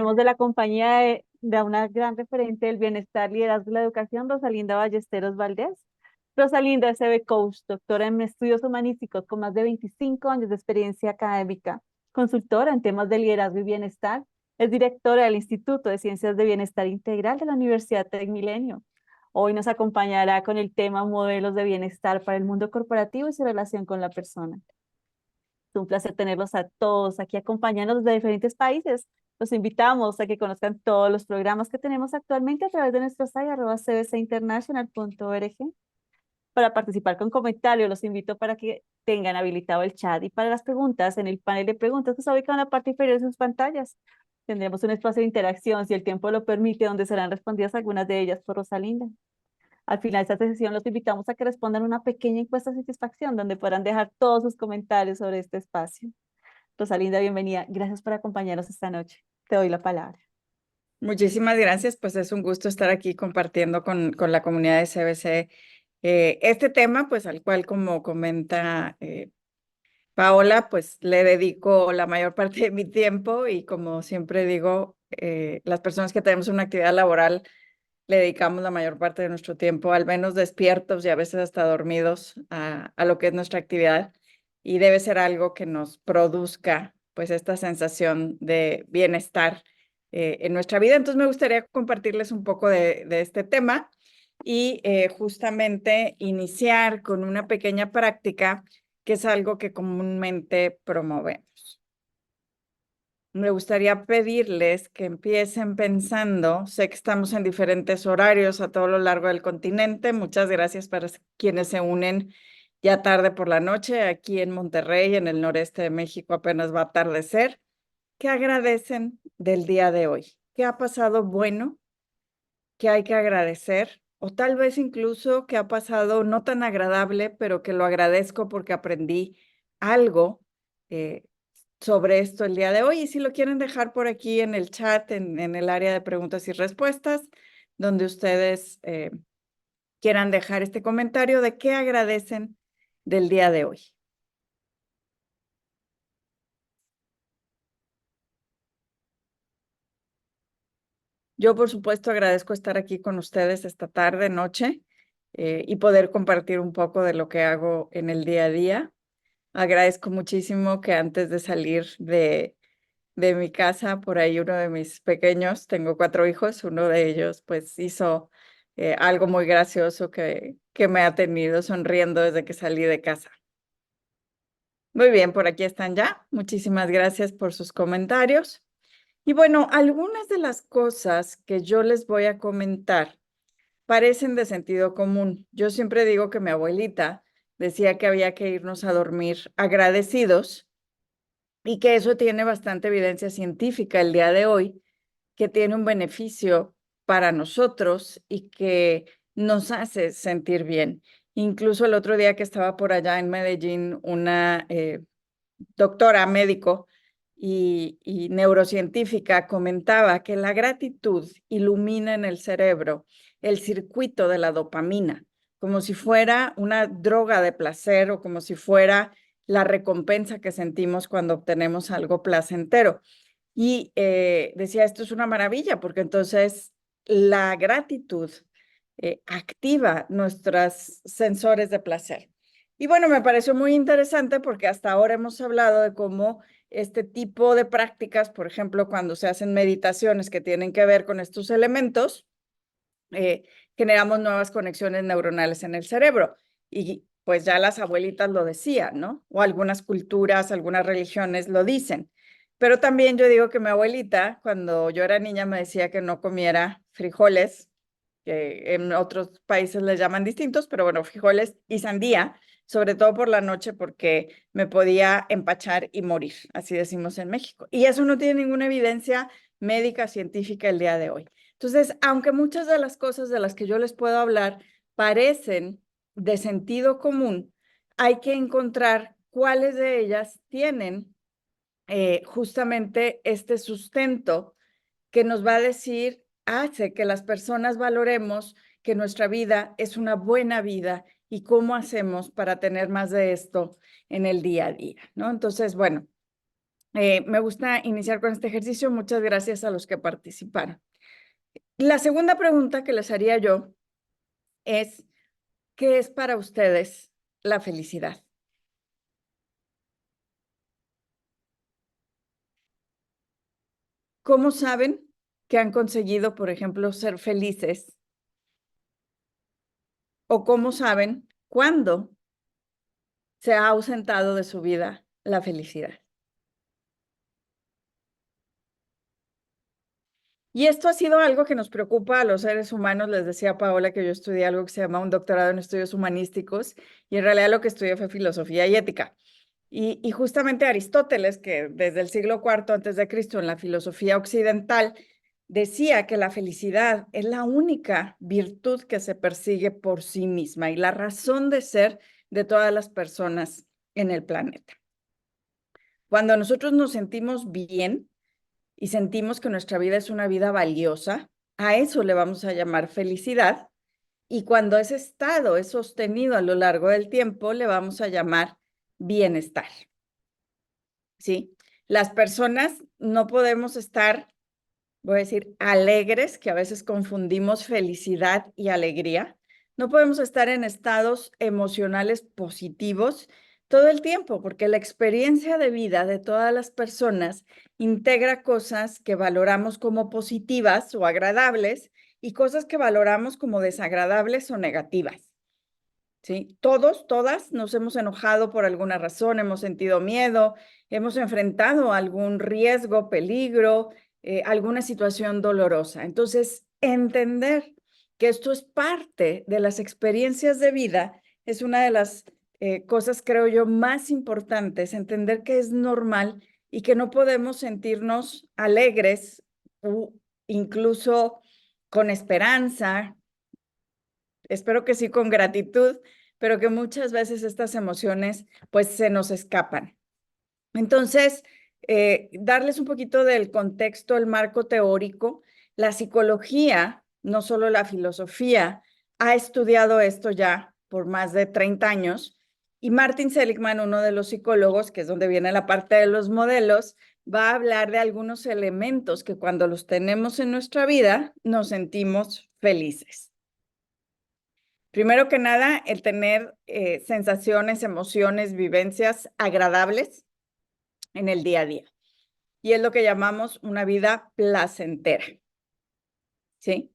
tenemos de la compañía de una gran referente del bienestar, liderazgo y la educación, Rosalinda Ballesteros Valdés. Rosalinda es CB Coach, doctora en estudios humanísticos con más de 25 años de experiencia académica, consultora en temas de liderazgo y bienestar. Es directora del Instituto de Ciencias de Bienestar Integral de la Universidad Tecmilenio. Hoy nos acompañará con el tema modelos de bienestar para el mundo corporativo y su relación con la persona. Es un placer tenerlos a todos aquí acompañándonos de diferentes países. Los invitamos a que conozcan todos los programas que tenemos actualmente a través de nuestro site cbcinternational.org. Para participar con comentarios, los invito para que tengan habilitado el chat y para las preguntas en el panel de preguntas que está ubicado en la parte inferior de sus pantallas. Tendremos un espacio de interacción, si el tiempo lo permite, donde serán respondidas algunas de ellas por Rosalinda. Al final de esta sesión los invitamos a que respondan una pequeña encuesta de satisfacción donde podrán dejar todos sus comentarios sobre este espacio. Rosalinda, bienvenida. Gracias por acompañarnos esta noche. Te doy la palabra. Muchísimas gracias, pues es un gusto estar aquí compartiendo con la comunidad de CBC este tema, pues al cual, como comenta Paola, pues le dedico la mayor parte de mi tiempo y como siempre digo, las personas que tenemos una actividad laboral le dedicamos la mayor parte de nuestro tiempo, al menos despiertos y a veces hasta dormidos, a lo que es nuestra actividad y debe ser algo que nos produzca pues esta sensación de bienestar en nuestra vida. Entonces me gustaría compartirles un poco de este tema y justamente iniciar con una pequeña práctica que es algo que comúnmente promovemos. Me gustaría pedirles que empiecen pensando, sé que estamos en diferentes horarios a todo lo largo del continente, muchas gracias para quienes se unen ya tarde por la noche, aquí en Monterrey, en el noreste de México, apenas va a atardecer. ¿Qué agradecen del día de hoy? ¿Qué ha pasado bueno? ¿Qué hay que agradecer? O tal vez incluso qué ha pasado no tan agradable, pero que lo agradezco porque aprendí algo eh, sobre esto el día de hoy. Y si lo quieren dejar por aquí en el chat, en el área de preguntas y respuestas, donde ustedes quieran dejar este comentario de qué agradecen del día de hoy. Yo, por supuesto, agradezco estar aquí con ustedes esta tarde, noche, y poder compartir un poco de lo que hago en el día a día. Agradezco muchísimo que antes de salir de mi casa, por ahí uno de mis pequeños, tengo 4 hijos, uno de ellos pues hizo algo muy gracioso que me ha tenido sonriendo desde que salí de casa. Muy bien, por aquí están ya. Muchísimas gracias por sus comentarios. Y bueno, algunas de las cosas que yo les voy a comentar parecen de sentido común. Yo siempre digo que mi abuelita decía que había que irnos a dormir agradecidos y que eso tiene bastante evidencia científica el día de hoy, que tiene un beneficio para nosotros y que nos hace sentir bien. Incluso el otro día que estaba por allá en Medellín, una doctora médico y neurocientífica comentaba que la gratitud ilumina en el cerebro el circuito de la dopamina, como si fuera una droga de placer o como si fuera la recompensa que sentimos cuando obtenemos algo placentero. Y decía, esto es una maravilla, porque entonces la gratitud activa nuestros sensores de placer. Y bueno, me pareció muy interesante porque hasta ahora hemos hablado de cómo este tipo de prácticas, por ejemplo, cuando se hacen meditaciones que tienen que ver con estos elementos, eh, generamos nuevas conexiones neuronales en el cerebro. Y pues ya las abuelitas lo decían, ¿no? O algunas culturas, algunas religiones lo dicen. Pero también yo digo que mi abuelita, cuando yo era niña, me decía que no comiera frijoles, que en otros países les llaman distintos, pero bueno, frijoles y sandía, sobre todo por la noche, porque me podía empachar y morir, así decimos en México. Y eso no tiene ninguna evidencia médica, científica el día de hoy. Entonces, aunque muchas de las cosas de las que yo les puedo hablar parecen de sentido común, hay que encontrar cuáles de ellas tienen justamente este sustento que nos va a decir, hace que las personas valoremos que nuestra vida es una buena vida y cómo hacemos para tener más de esto en el día a día, ¿no? Entonces, bueno, Me gusta iniciar con este ejercicio. Muchas gracias a los que participaron. La segunda pregunta que les haría yo es, ¿qué es para ustedes la felicidad? ¿Cómo saben que han conseguido, por ejemplo, ser felices? ¿O cómo saben cuándo se ha ausentado de su vida la felicidad? Y esto ha sido algo que nos preocupa a los seres humanos. Les decía Paola que yo estudié algo que se llama un doctorado en estudios humanísticos y en realidad lo que estudié fue filosofía y ética. Y justamente Aristóteles, que desde el siglo IV antes de Cristo en la filosofía occidental, decía que la felicidad es la única virtud que se persigue por sí misma y la razón de ser de todas las personas en el planeta. Cuando nosotros nos sentimos bien y sentimos que nuestra vida es una vida valiosa, a eso le vamos a llamar felicidad. Y cuando ese estado es sostenido a lo largo del tiempo, le vamos a llamar bienestar. ¿Sí? Las personas no podemos estar, voy a decir, alegres, que a veces confundimos felicidad y alegría. No podemos estar en estados emocionales positivos todo el tiempo, porque la experiencia de vida de todas las personas integra cosas que valoramos como positivas o agradables y cosas que valoramos como desagradables o negativas. ¿Sí? Todas nos hemos enojado por alguna razón, hemos sentido miedo, hemos enfrentado algún riesgo, peligro, alguna situación dolorosa. Entonces, entender que esto es parte de las experiencias de vida es una de las cosas, creo yo, más importantes, entender que es normal y que no podemos sentirnos alegres o incluso con esperanza, espero que sí con gratitud, pero que muchas veces estas emociones pues se nos escapan. Entonces, darles un poquito del contexto, el marco teórico. La psicología, no solo la filosofía, ha estudiado esto ya por más de 30 años y Martin Seligman, uno de los psicólogos, que es donde viene la parte de los modelos, va a hablar de algunos elementos que cuando los tenemos en nuestra vida nos sentimos felices. Primero que nada, el tener sensaciones, emociones, vivencias agradables en el día a día. Y es lo que llamamos una vida placentera. ¿Sí?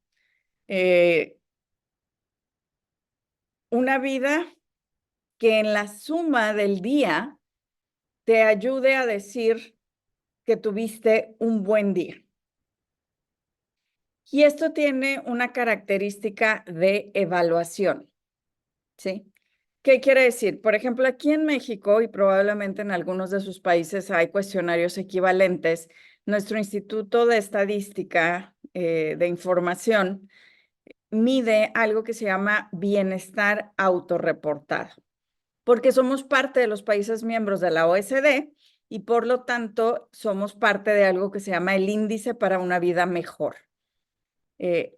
Una vida que en la suma del día te ayude a decir que tuviste un buen día. Y esto tiene una característica de evaluación. ¿Sí? ¿Qué quiere decir? Por ejemplo, aquí en México y probablemente en algunos de sus países hay cuestionarios equivalentes. Nuestro Instituto de Estadística de Información mide algo que se llama bienestar autorreportado, porque somos parte de los países miembros de la OECD y por lo tanto somos parte de algo que se llama el Índice para una Vida Mejor.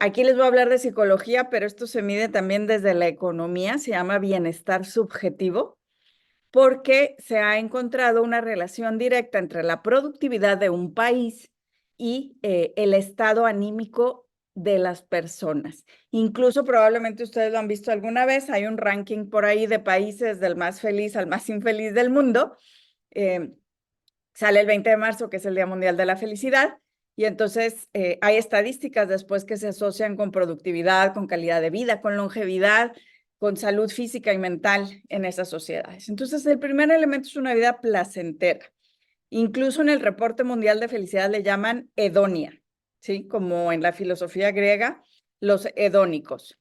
Aquí les voy a hablar de psicología, pero esto se mide también desde la economía, se llama bienestar subjetivo, porque se ha encontrado una relación directa entre la productividad de un país y el estado anímico de las personas. Incluso probablemente ustedes lo han visto alguna vez, hay un ranking por ahí de países del más feliz al más infeliz del mundo. Sale el 20 de marzo, que es el Día Mundial de la Felicidad, y entonces hay estadísticas después que se asocian con productividad, con calidad de vida, con longevidad, con salud física y mental en esas sociedades. Entonces, el primer elemento es una vida placentera. Incluso en el reporte mundial de felicidad le llaman hedonia, ¿sí? Como en la filosofía griega, los hedónicos.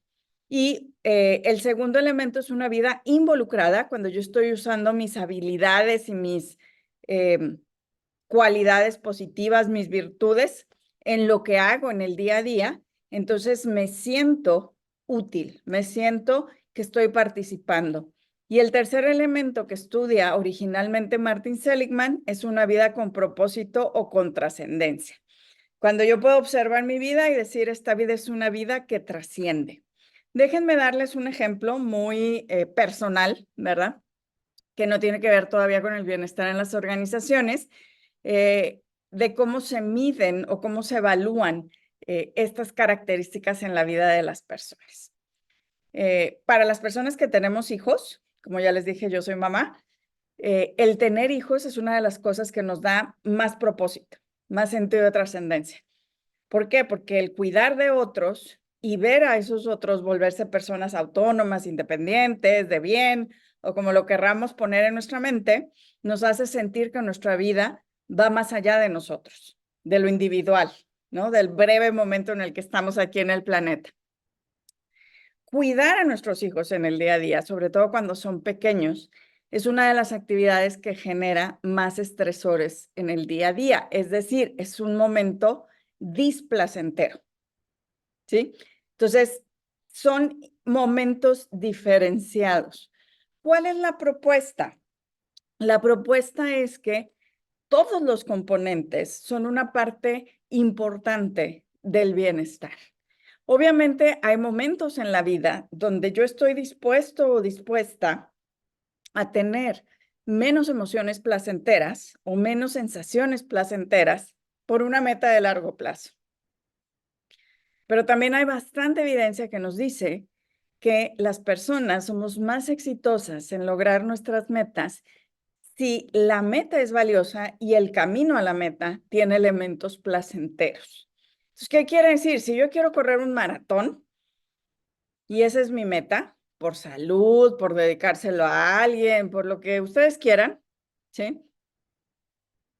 Y el segundo elemento es una vida involucrada, cuando yo estoy usando mis habilidades y mis cualidades positivas, mis virtudes en lo que hago en el día a día, entonces me siento útil, me siento que estoy participando. Y el tercer elemento que estudia originalmente Martin Seligman es una vida con propósito o con trascendencia. Cuando yo puedo observar mi vida y decir, esta vida es una vida que trasciende. Déjenme darles un ejemplo muy personal, ¿verdad? Que no tiene que ver todavía con el bienestar en las organizaciones. de cómo se miden o cómo se evalúan estas características en la vida de las personas. Para las personas que tenemos hijos, como ya les dije, yo soy mamá, el tener hijos es una de las cosas que nos da más propósito, más sentido de trascendencia. ¿Por qué? Porque el cuidar de otros y ver a esos otros volverse personas autónomas, independientes, de bien, o como lo querramos poner en nuestra mente, nos hace sentir que nuestra vida va más allá de nosotros, de lo individual, ¿no? Del breve momento en el que estamos aquí en el planeta. Cuidar a nuestros hijos en el día a día, sobre todo cuando son pequeños, es una de las actividades que genera más estresores en el día a día. Es decir, es un momento displacentero, ¿sí? Entonces, son momentos diferenciados. ¿Cuál es la propuesta? La propuesta es que todos los componentes son una parte importante del bienestar. Obviamente hay momentos en la vida donde yo estoy dispuesto o dispuesta a tener menos emociones placenteras o menos sensaciones placenteras por una meta de largo plazo. Pero también hay bastante evidencia que nos dice que las personas somos más exitosas en lograr nuestras metas si la meta es valiosa y el camino a la meta tiene elementos placenteros. Entonces, ¿qué quiere decir? Si yo quiero correr un maratón y esa es mi meta, por salud, por dedicárselo a alguien, por lo que ustedes quieran, ¿sí?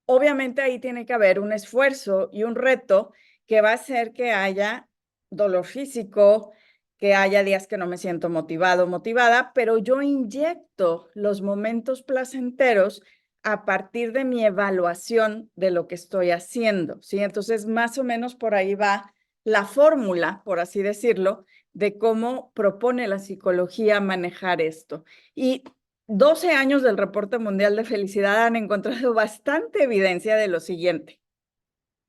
Obviamente ahí tiene que haber un esfuerzo y un reto que va a hacer que haya dolor físico, que haya días que no me siento motivado, motivada, pero yo inyecto los momentos placenteros a partir de mi evaluación de lo que estoy haciendo, ¿sí? Entonces, más o menos por ahí va la fórmula, por así decirlo, de cómo propone la psicología manejar esto. Y 12 años del Reporte Mundial de Felicidad han encontrado bastante evidencia de lo siguiente.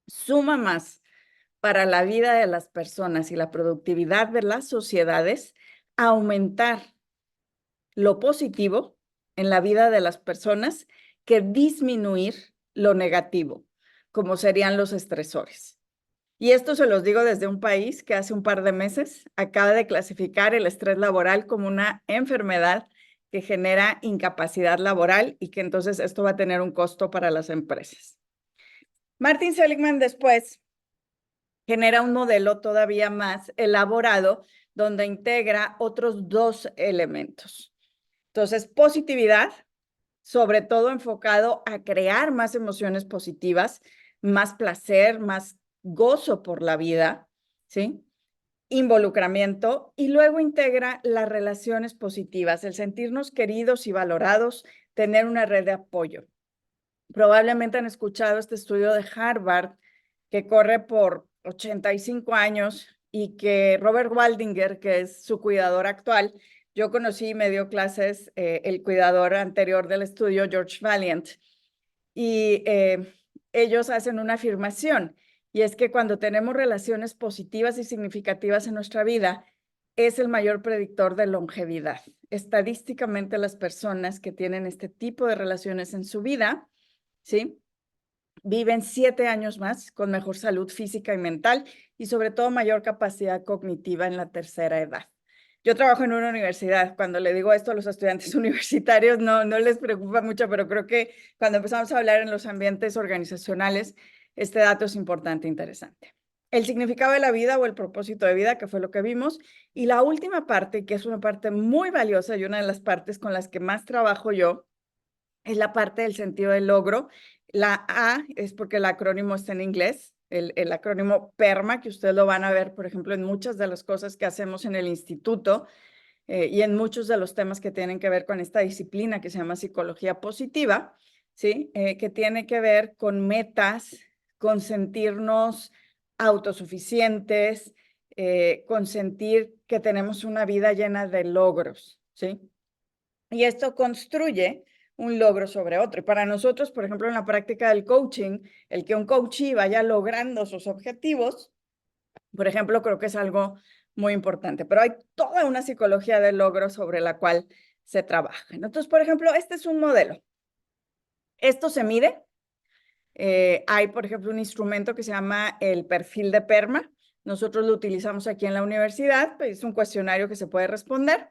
Suma más para la vida de las personas y la productividad de las sociedades aumentar lo positivo en la vida de las personas que disminuir lo negativo, como serían los estresores. Y esto se los digo desde un país que hace un par de meses acaba de clasificar el estrés laboral como una enfermedad que genera incapacidad laboral y que entonces esto va a tener un costo para las empresas. Martin Seligman después genera un modelo todavía más elaborado donde integra otros dos elementos. Entonces, positividad, sobre todo enfocado a crear más emociones positivas, más placer, más gozo por la vida, ¿sí? Involucramiento y luego integra las relaciones positivas, el sentirnos queridos y valorados, tener una red de apoyo. Probablemente han escuchado este estudio de Harvard que corre por 85 años y que Robert Waldinger, que es su cuidador actual, yo conocí y me dio clases el cuidador anterior del estudio, George Valiant, y ellos hacen una afirmación, y es que cuando tenemos relaciones positivas y significativas en nuestra vida, es el mayor predictor de longevidad. Estadísticamente, las personas que tienen este tipo de relaciones en su vida, ¿sí?, viven 7 años más con mejor salud física y mental y sobre todo mayor capacidad cognitiva en la tercera edad. Yo trabajo en una universidad. Cuando le digo esto a los estudiantes universitarios no les preocupa mucho, pero creo que cuando empezamos a hablar en los ambientes organizacionales, este dato es importante e interesante. El significado de la vida o el propósito de vida, que fue lo que vimos. Y la última parte, que es una parte muy valiosa y una de las partes con las que más trabajo yo, es la parte del sentido del logro. La A es porque el acrónimo está en inglés, el acrónimo PERMA, que ustedes lo van a ver, por ejemplo, en muchas de las cosas que hacemos en el instituto y en muchos de los temas que tienen que ver con esta disciplina que se llama psicología positiva, ¿sí? Que tiene que ver con metas, con sentirnos autosuficientes, con sentir que tenemos una vida llena de logros, ¿sí? Y esto construye un logro sobre otro. Y para nosotros, por ejemplo, en la práctica del coaching, el que un coachee vaya logrando sus objetivos, por ejemplo, creo que es algo muy importante. Pero hay toda una psicología del logro sobre la cual se trabaja. Entonces, por ejemplo, este es un modelo. Esto se mide Hay, por ejemplo, un instrumento que se llama el perfil de PERMA. Nosotros lo utilizamos aquí en la universidad, pues es un cuestionario que se puede responder.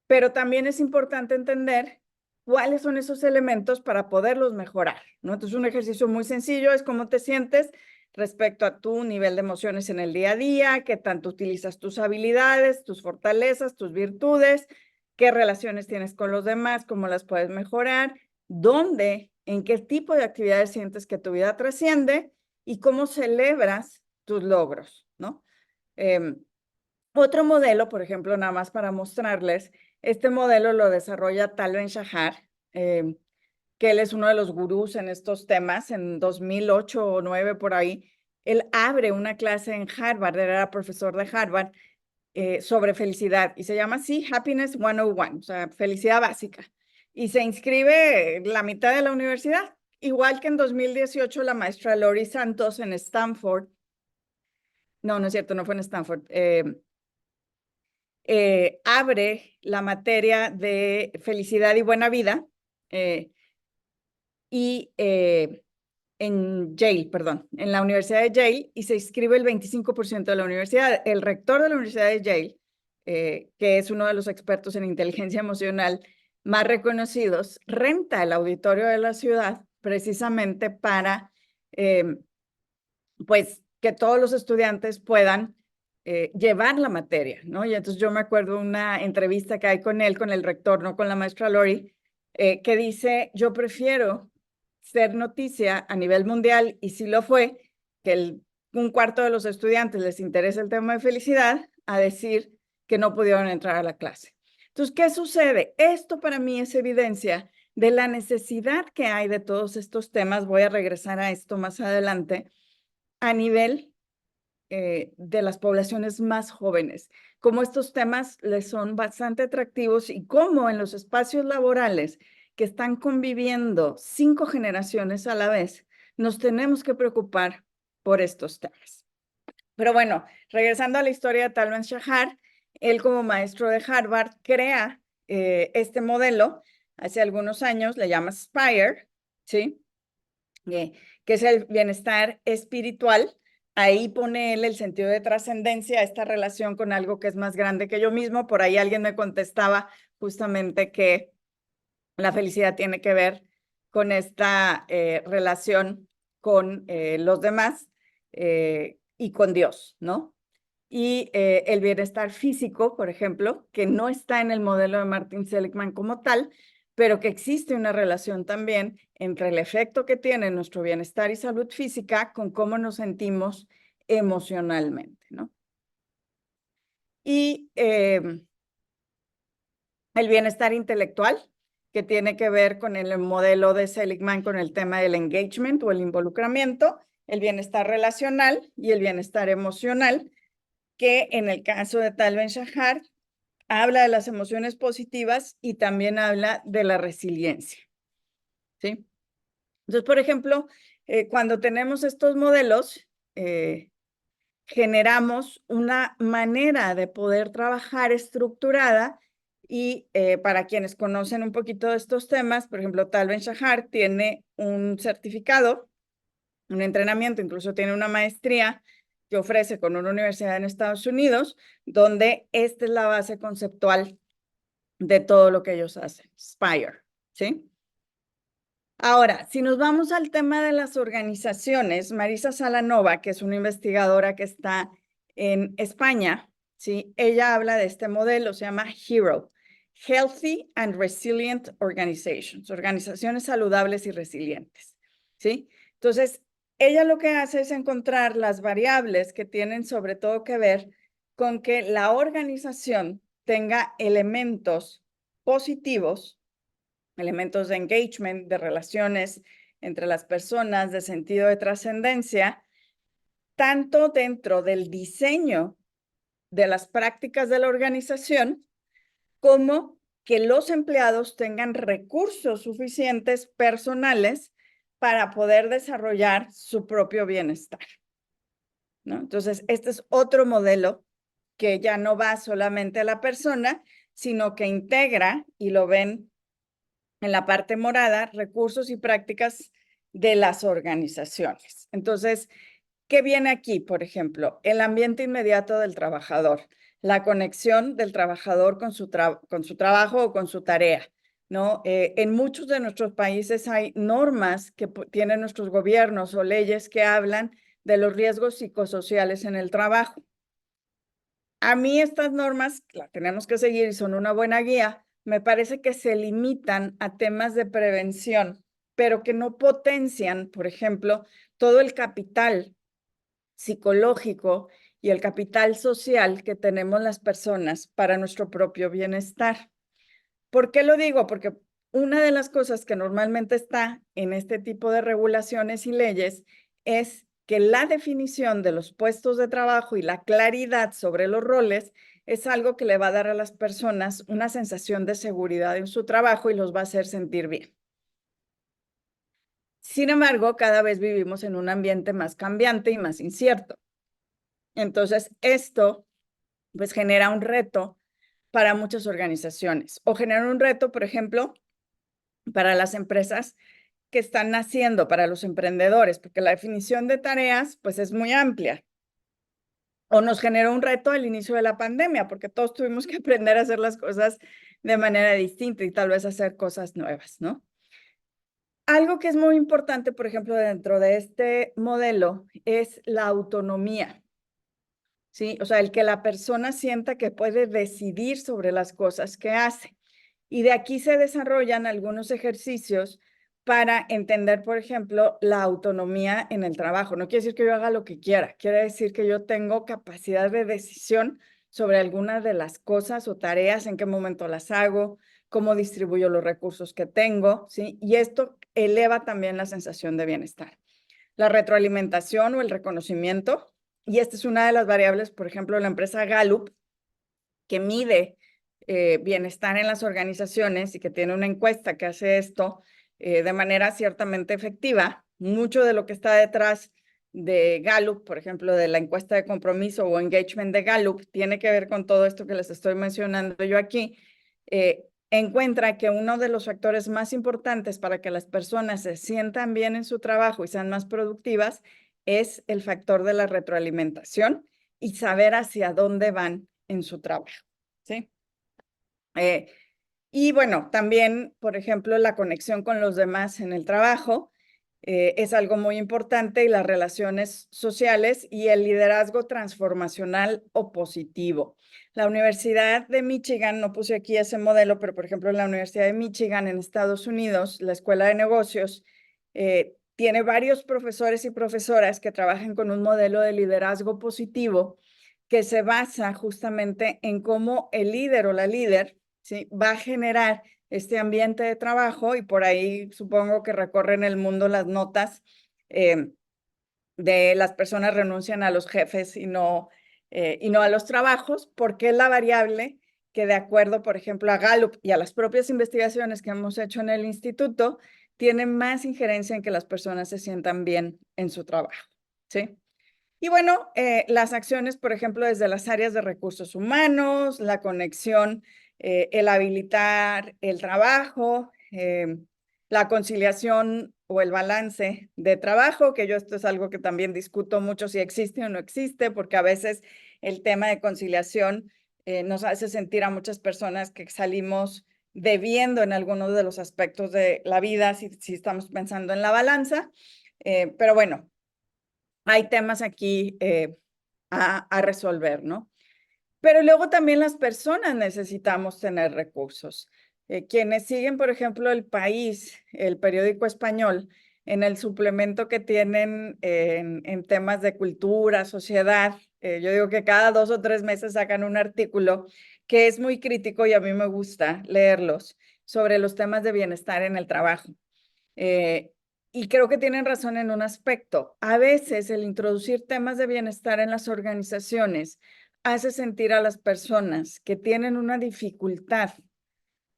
Pero también es importante entender cuáles son esos elementos para poderlos mejorar, ¿no? Entonces, un ejercicio muy sencillo es cómo te sientes respecto a tu nivel de emociones en el día a día, qué tanto utilizas tus habilidades, tus fortalezas, tus virtudes, qué relaciones tienes con los demás, cómo las puedes mejorar, dónde, en qué tipo de actividades sientes que tu vida trasciende y cómo celebras tus logros, ¿no? Otro modelo, por ejemplo, nada más para mostrarles, este modelo lo desarrolla Tal Ben-Shahar, que él es uno de los gurús en estos temas, en 2008 o 2009 por ahí. Él abre una clase en Harvard, él era profesor de Harvard, sobre felicidad, y se llama así Happiness 101, o sea, felicidad básica. Y se inscribe la mitad de la universidad, igual que en 2018 la maestra Lori Santos en Stanford. No, no es cierto, no fue en Stanford. Abre la materia de felicidad y buena vida en Yale, perdón, en la Universidad de Yale, y se inscribe el 25% de la universidad. El rector de la Universidad de Yale, que es uno de los expertos en inteligencia emocional más reconocidos, renta el auditorio de la ciudad precisamente para, pues, que todos los estudiantes puedan llevar la materia, ¿no? Y entonces yo me acuerdo una entrevista que hay con él, con el rector, no con la maestra Lori, que dice, yo prefiero ser noticia a nivel mundial, y sí lo fue, que un cuarto de los estudiantes les interesa el tema de felicidad, a decir que no pudieron entrar a la clase. Entonces, ¿qué sucede? Esto para mí es evidencia de la necesidad que hay de todos estos temas. Voy a regresar a esto más adelante, a nivel de las poblaciones más jóvenes, cómo estos temas les son bastante atractivos y cómo en los espacios laborales que están conviviendo 5 generaciones a la vez, nos tenemos que preocupar por estos temas. Pero bueno, regresando a la historia de Tal Ben-Shahar, él como maestro de Harvard crea este modelo hace algunos años, le llama SPIRE, ¿sí? Que es el bienestar espiritual. Ahí pone él el sentido de trascendencia, esta relación con algo que es más grande que yo mismo. Por ahí alguien me contestaba justamente que la felicidad tiene que ver con esta relación con los demás y con Dios, ¿no? Y el bienestar físico, por ejemplo, que no está en el modelo de Martin Seligman como tal, pero que existe una relación también entre el efecto que tiene nuestro bienestar y salud física con cómo nos sentimos emocionalmente, ¿no? Y el bienestar intelectual, que tiene que ver con el modelo de Seligman, con el tema del engagement o el involucramiento, el bienestar relacional y el bienestar emocional, que en el caso de Tal Ben-Shahar habla de las emociones positivas y también habla de la resiliencia, ¿sí? Entonces, por ejemplo, cuando tenemos estos modelos, generamos una manera de poder trabajar estructurada y para quienes conocen un poquito de estos temas, por ejemplo, Tal Ben-Shahar tiene un certificado, un entrenamiento, incluso tiene una maestría que ofrece con una universidad en Estados Unidos, donde esta es la base conceptual de todo lo que ellos hacen, SPIRE, ¿sí? Ahora, si nos vamos al tema de las organizaciones, Marisa Salanova, que es una investigadora que está en España, ¿sí? Ella habla de este modelo, se llama HERO, Healthy and Resilient Organizations, organizaciones saludables y resilientes, ¿sí? Entonces, ella lo que hace es encontrar las variables que tienen sobre todo que ver con que la organización tenga elementos positivos, elementos de engagement, de relaciones entre las personas, de sentido de trascendencia, tanto dentro del diseño de las prácticas de la organización, como que los empleados tengan recursos suficientes personales para poder desarrollar su propio bienestar, ¿no? Entonces, este es otro modelo que ya no va solamente a la persona, sino que integra, y lo ven en la parte morada, recursos y prácticas de las organizaciones. Entonces, ¿qué viene aquí? Por ejemplo, el ambiente inmediato del trabajador, la conexión del trabajador con su trabajo o con su tarea, ¿no? En muchos de nuestros países hay normas que tienen nuestros gobiernos o leyes que hablan de los riesgos psicosociales en el trabajo. A mí estas normas las tenemos que seguir y son una buena guía. Me parece que se limitan a temas de prevención, pero que no potencian, por ejemplo, todo el capital psicológico y el capital social que tenemos las personas para nuestro propio bienestar. ¿Por qué lo digo? Porque una de las cosas que normalmente está en este tipo de regulaciones y leyes es que la definición de los puestos de trabajo y la claridad sobre los roles es algo que le va a dar a las personas una sensación de seguridad en su trabajo y los va a hacer sentir bien. Sin embargo, cada vez vivimos en un ambiente más cambiante y más incierto. Entonces, esto pues genera un reto para muchas organizaciones o genera un reto, por ejemplo, para las empresas que están naciendo, para los emprendedores, porque la definición de tareas pues es muy amplia. O nos generó un reto al inicio de la pandemia, porque todos tuvimos que aprender a hacer las cosas de manera distinta y tal vez hacer cosas nuevas, ¿no? Algo que es muy importante, por ejemplo, dentro de este modelo es la autonomía. ¿Sí? O sea, el que la persona sienta que puede decidir sobre las cosas que hace. Y de aquí se desarrollan algunos ejercicios para entender, por ejemplo, la autonomía en el trabajo. No quiere decir que yo haga lo que quiera, quiere decir que yo tengo capacidad de decisión sobre algunas de las cosas o tareas, en qué momento las hago, cómo distribuyo los recursos que tengo, ¿sí? Y esto eleva también la sensación de bienestar. La retroalimentación o el reconocimiento, y esta es una de las variables, por ejemplo, la empresa Gallup, que mide bienestar en las organizaciones y que tiene una encuesta que hace esto de manera ciertamente efectiva. Mucho de lo que está detrás de Gallup, por ejemplo, de la encuesta de compromiso o engagement de Gallup, tiene que ver con todo esto que les estoy mencionando yo aquí. Encuentra que uno de los factores más importantes para que las personas se sientan bien en su trabajo y sean más productivas es el factor de la retroalimentación y saber hacia dónde van en su trabajo, ¿sí? Y bueno, también, por ejemplo, la conexión con los demás en el trabajo es algo muy importante y las relaciones sociales y el liderazgo transformacional o positivo. La Universidad de Michigan, no puse aquí ese modelo, pero por ejemplo, en la Universidad de Michigan en Estados Unidos, la Escuela de Negocios, tiene varios profesores y profesoras que trabajan con un modelo de liderazgo positivo que se basa justamente en cómo el líder o la líder, ¿sí?, va a generar este ambiente de trabajo, y por ahí supongo que recorren el mundo las notas de las personas renuncian a los jefes y no a los trabajos, porque es la variable que, de acuerdo, por ejemplo, a Gallup y a las propias investigaciones que hemos hecho en el instituto, tiene más injerencia en que las personas se sientan bien en su trabajo, ¿sí? Y bueno, las acciones, por ejemplo, desde las áreas de recursos humanos, la conexión, el habilitar el trabajo, la conciliación o el balance de trabajo, que yo esto es algo que también discuto mucho si existe o no existe, porque a veces el tema de conciliación nos hace sentir a muchas personas que salimos debiendo en algunos de los aspectos de la vida si estamos pensando en la balanza. Pero bueno, hay temas aquí a resolver, ¿no? Pero luego también las personas necesitamos tener recursos. Quienes siguen, por ejemplo, El País, el periódico español, en el suplemento que tienen en temas de cultura, sociedad, yo digo que cada 2 o 3 meses sacan un artículo que es muy crítico y a mí me gusta leerlos sobre los temas de bienestar en el trabajo. Y creo que tienen razón en un aspecto. A veces el introducir temas de bienestar en las organizaciones hace sentir a las personas que tienen una dificultad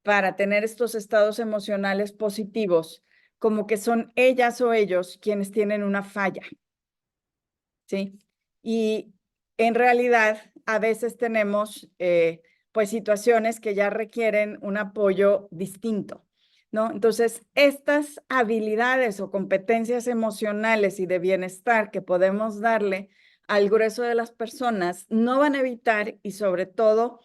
para tener estos estados emocionales positivos, como que son ellas o ellos quienes tienen una falla, ¿sí? Y en realidad a veces tenemos pues situaciones que ya requieren un apoyo distinto. ¿no? Entonces, estas habilidades o competencias emocionales y de bienestar que podemos darle al grueso de las personas no van a evitar, y sobre todo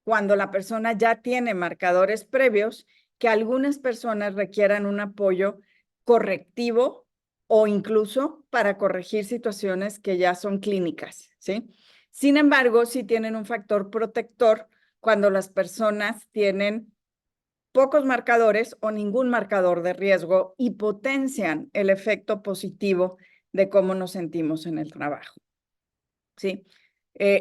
cuando la persona ya tiene marcadores previos, que algunas personas requieran un apoyo correctivo o incluso para corregir situaciones que ya son clínicas, ¿sí? Sin embargo, sí tienen un factor protector cuando las personas tienen pocos marcadores o ningún marcador de riesgo y potencian el efecto positivo de cómo nos sentimos en el trabajo, ¿sí?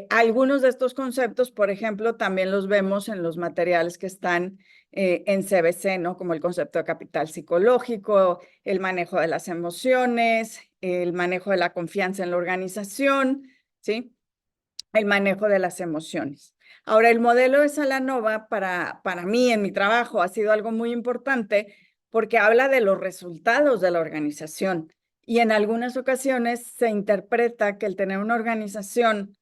Algunos de estos conceptos, por ejemplo, también los vemos en los materiales que están en CBC, ¿no? Como el concepto de capital psicológico, el manejo de las emociones, el manejo de la confianza en la organización, ¿sí? El manejo de las emociones. Ahora, el modelo de Salanova para mí en mi trabajo ha sido algo muy importante porque habla de los resultados de la organización y en algunas ocasiones se interpreta que el tener una organización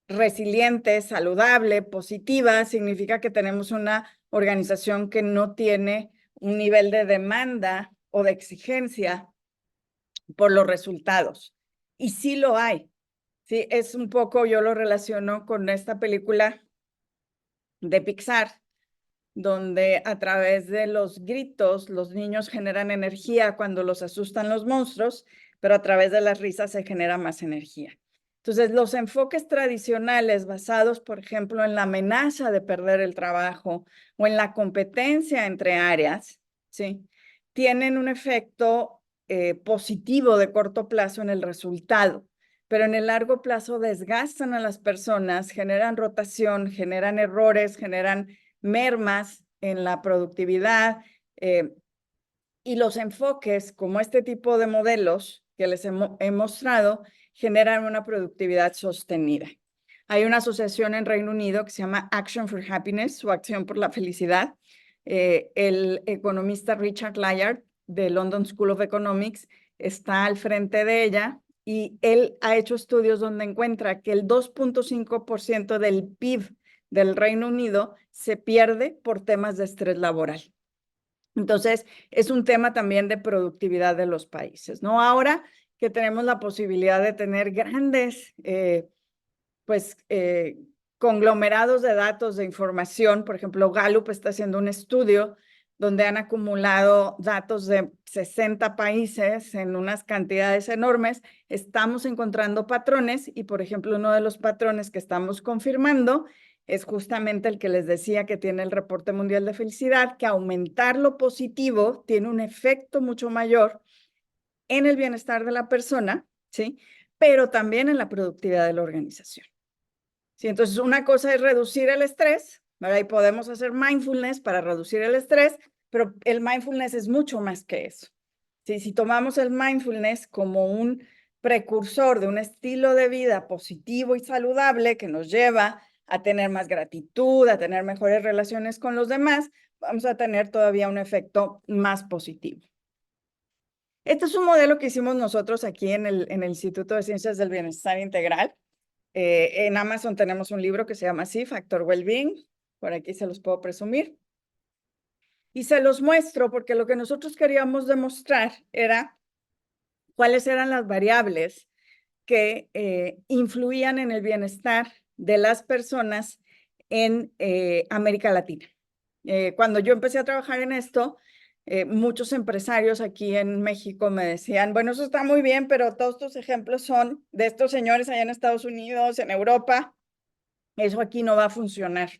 resiliente, saludable, positiva, significa que tenemos una organización que no tiene un nivel de demanda o de exigencia por los resultados. Y sí lo hay. Sí, es un poco, yo lo relaciono con esta película de Pixar, donde a través de los gritos los niños generan energía cuando los asustan los monstruos, pero a través de las risas se genera más energía. Entonces, los enfoques tradicionales basados, por ejemplo, en la amenaza de perder el trabajo o en la competencia entre áreas, ¿sí? Tienen un efecto positivo de corto plazo en el resultado, pero en el largo plazo desgastan a las personas, generan rotación, generan errores, generan mermas en la productividad y los enfoques como este tipo de modelos que les he mostrado generan una productividad sostenida. Hay una asociación en Reino Unido que se llama Action for Happiness o Acción por la Felicidad. El economista Richard Layard de London School of Economics está al frente de ella y él ha hecho estudios donde encuentra que el 2.5% del PIB del Reino Unido se pierde por temas de estrés laboral. Entonces, es un tema también de productividad de los países, ¿no? Ahora que tenemos la posibilidad de tener grandes, conglomerados de datos, de información, por ejemplo, Gallup está haciendo un estudio donde han acumulado datos de 60 países en unas cantidades enormes, estamos encontrando patrones y, por ejemplo, uno de los patrones que estamos confirmando es justamente el que les decía que tiene el Reporte Mundial de Felicidad, que aumentar lo positivo tiene un efecto mucho mayor en el bienestar de la persona, ¿sí? Pero también en la productividad de la organización. ¿Sí? Entonces, una cosa es reducir el estrés, ¿verdad? Y podemos hacer mindfulness para reducir el estrés, pero el mindfulness es mucho más que eso. ¿Sí? Si tomamos el mindfulness como un precursor de un estilo de vida positivo y saludable que nos lleva a tener más gratitud, a tener mejores relaciones con los demás, vamos a tener todavía un efecto más positivo. Este es un modelo que hicimos nosotros aquí en el Instituto de Ciencias del Bienestar Integral. En Amazon tenemos un libro que se llama así, Factor Wellbeing. Por aquí se los puedo presumir. Y se los muestro porque lo que nosotros queríamos demostrar era cuáles eran las variables que influían en el bienestar de las personas en América Latina. Cuando yo empecé a trabajar en esto, muchos empresarios aquí en México me decían, bueno, eso está muy bien, pero todos estos ejemplos son de estos señores allá en Estados Unidos, en Europa, eso aquí no va a funcionar.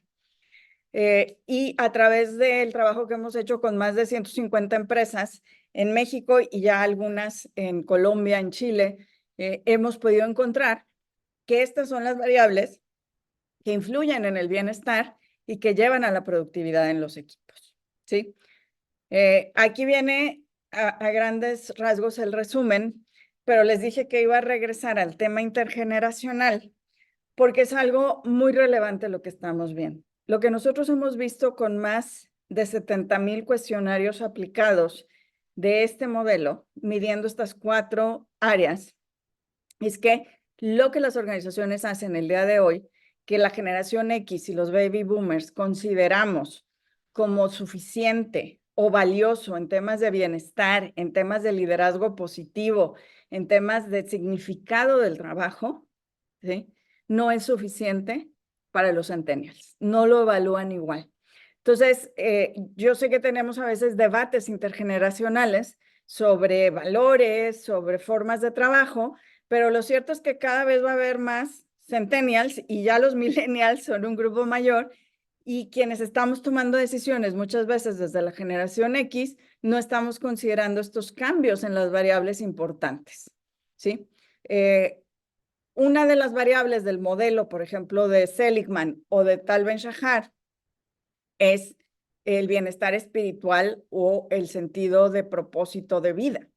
Y a través del trabajo que hemos hecho con más de 150 empresas en México y ya algunas en Colombia, en Chile, hemos podido encontrar que estas son las variables que influyen en el bienestar y que llevan a la productividad en los equipos, ¿sí? Aquí viene a grandes rasgos el resumen, pero les dije que iba a regresar al tema intergeneracional porque es algo muy relevante lo que estamos viendo. Lo que nosotros hemos visto con más de 70,000 cuestionarios aplicados de este modelo, midiendo estas 4 áreas, es que lo que las organizaciones hacen el día de hoy, que la generación X y los baby boomers consideramos como suficiente o valioso en temas de bienestar, en temas de liderazgo positivo, en temas de significado del trabajo, ¿sí? No es suficiente para los centennials, no lo evalúan igual. Entonces, yo sé que tenemos a veces debates intergeneracionales sobre valores, sobre formas de trabajo, pero lo cierto es que cada vez va a haber más centennials y ya los millennials son un grupo mayor y quienes estamos tomando decisiones muchas veces desde la generación X no estamos considerando estos cambios en las variables importantes, ¿sí? Una de las variables del modelo, por ejemplo, de Seligman o de Tal Ben-Shahar es el bienestar espiritual o el sentido de propósito de vida.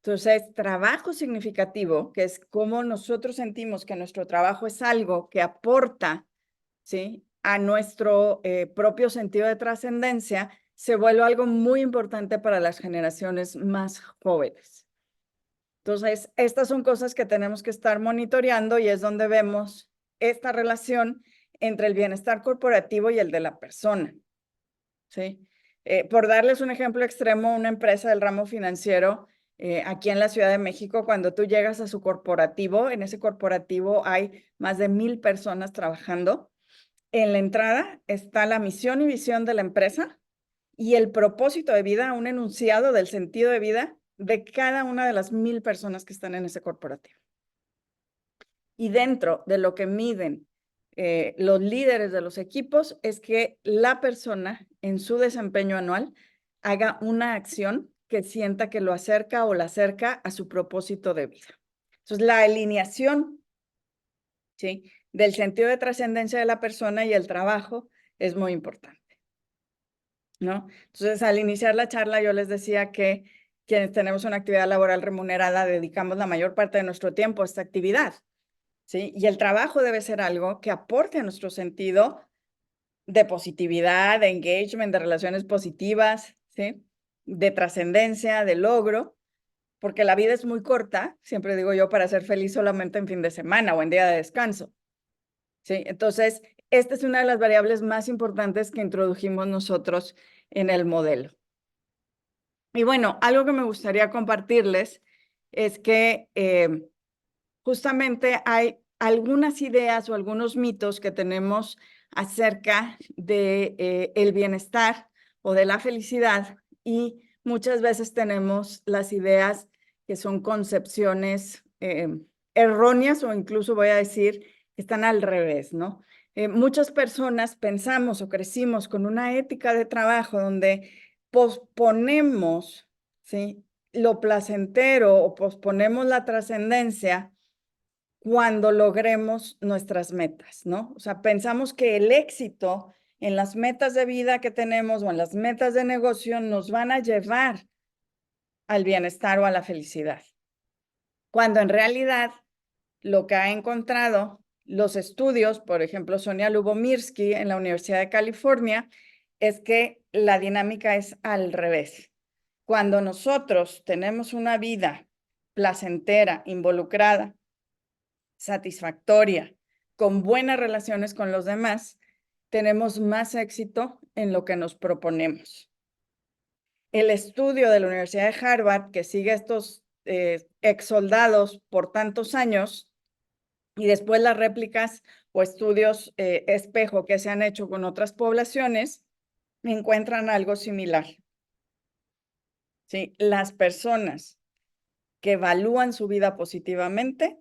Entonces, trabajo significativo, que es cómo nosotros sentimos que nuestro trabajo es algo que aporta, ¿sí?, a nuestro propio sentido de trascendencia, se vuelve algo muy importante para las generaciones más jóvenes. Entonces, estas son cosas que tenemos que estar monitoreando y es donde vemos esta relación entre el bienestar corporativo y el de la persona, ¿sí? Por darles un ejemplo extremo, una empresa del ramo financiero aquí en la Ciudad de México, cuando tú llegas a su corporativo, en ese corporativo hay más de 1,000 personas trabajando. En la entrada está la misión y visión de la empresa y el propósito de vida, un enunciado del sentido de vida de cada una de las 1,000 personas que están en ese corporativo. Y dentro de lo que miden los líderes de los equipos es que la persona en su desempeño anual haga una acción que sienta que lo acerca o la acerca a su propósito de vida. Entonces, la alineación, ¿sí?, del sentido de trascendencia de la persona y el trabajo es muy importante, ¿no? Entonces, al iniciar la charla, yo les decía que quienes tenemos una actividad laboral remunerada dedicamos la mayor parte de nuestro tiempo a esta actividad, ¿sí? Y el trabajo debe ser algo que aporte a nuestro sentido de positividad, de engagement, de relaciones positivas, ¿sí?, de trascendencia, de logro, porque la vida es muy corta, siempre digo yo, para ser feliz solamente en fin de semana o en día de descanso, ¿sí? Entonces, esta es una de las variables más importantes que introdujimos nosotros en el modelo. Y bueno, algo que me gustaría compartirles es que justamente hay algunas ideas o algunos mitos que tenemos acerca de el bienestar o de la felicidad y muchas veces tenemos las ideas que son concepciones erróneas o incluso voy a decir que están al revés, ¿no? Muchas personas pensamos o crecimos con una ética de trabajo donde posponemos, ¿sí?, lo placentero o posponemos la trascendencia cuando logremos nuestras metas, ¿no? O sea, pensamos que el éxito en las metas de vida que tenemos o en las metas de negocio nos van a llevar al bienestar o a la felicidad. Cuando en realidad lo que ha encontrado los estudios, por ejemplo, Sonia Lubomirsky en la Universidad de California, es que la dinámica es al revés. Cuando nosotros tenemos una vida placentera, involucrada, satisfactoria, con buenas relaciones con los demás, tenemos más éxito en lo que nos proponemos. El estudio de la Universidad de Harvard, que sigue a estos ex soldados por tantos años, y después las réplicas o estudios espejo que se han hecho con otras poblaciones, encuentran algo similar, ¿sí? Las personas que evalúan su vida positivamente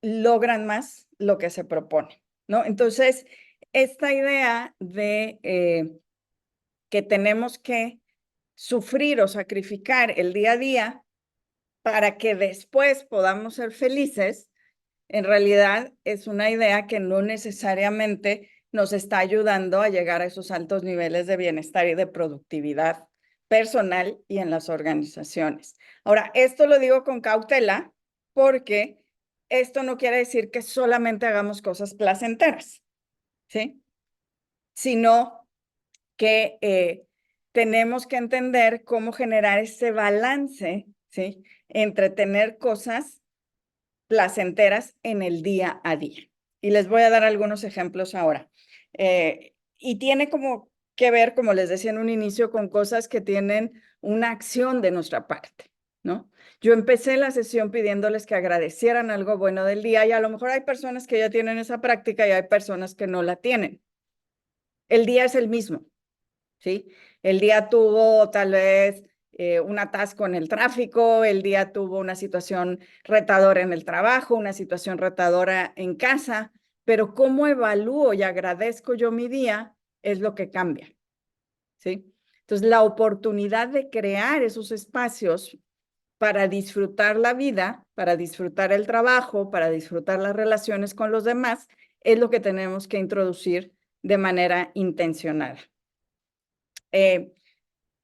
logran más lo que se propone, ¿no? Entonces, esta idea de que tenemos que sufrir o sacrificar el día a día para que después podamos ser felices, en realidad es una idea que no necesariamente nos está ayudando a llegar a esos altos niveles de bienestar y de productividad personal y en las organizaciones. Ahora, esto lo digo con cautela porque esto no quiere decir que solamente hagamos cosas placenteras, ¿sí? Sino que tenemos que entender cómo generar ese balance, ¿sí?, entre tener cosas placenteras en el día a día. Y les voy a dar algunos ejemplos ahora. Y tiene como que ver, como les decía en un inicio, con cosas que tienen una acción de nuestra parte, ¿no? Yo empecé la sesión pidiéndoles que agradecieran algo bueno del día y a lo mejor hay personas que ya tienen esa práctica y hay personas que no la tienen. El día es el mismo, ¿sí? El día tuvo tal vez un atasco en el tráfico, el día tuvo una situación retadora en el trabajo, una situación retadora en casa, pero cómo evalúo y agradezco yo mi día es lo que cambia, ¿sí? Entonces, la oportunidad de crear esos espacios para disfrutar la vida, para disfrutar el trabajo, para disfrutar las relaciones con los demás, es lo que tenemos que introducir de manera intencional.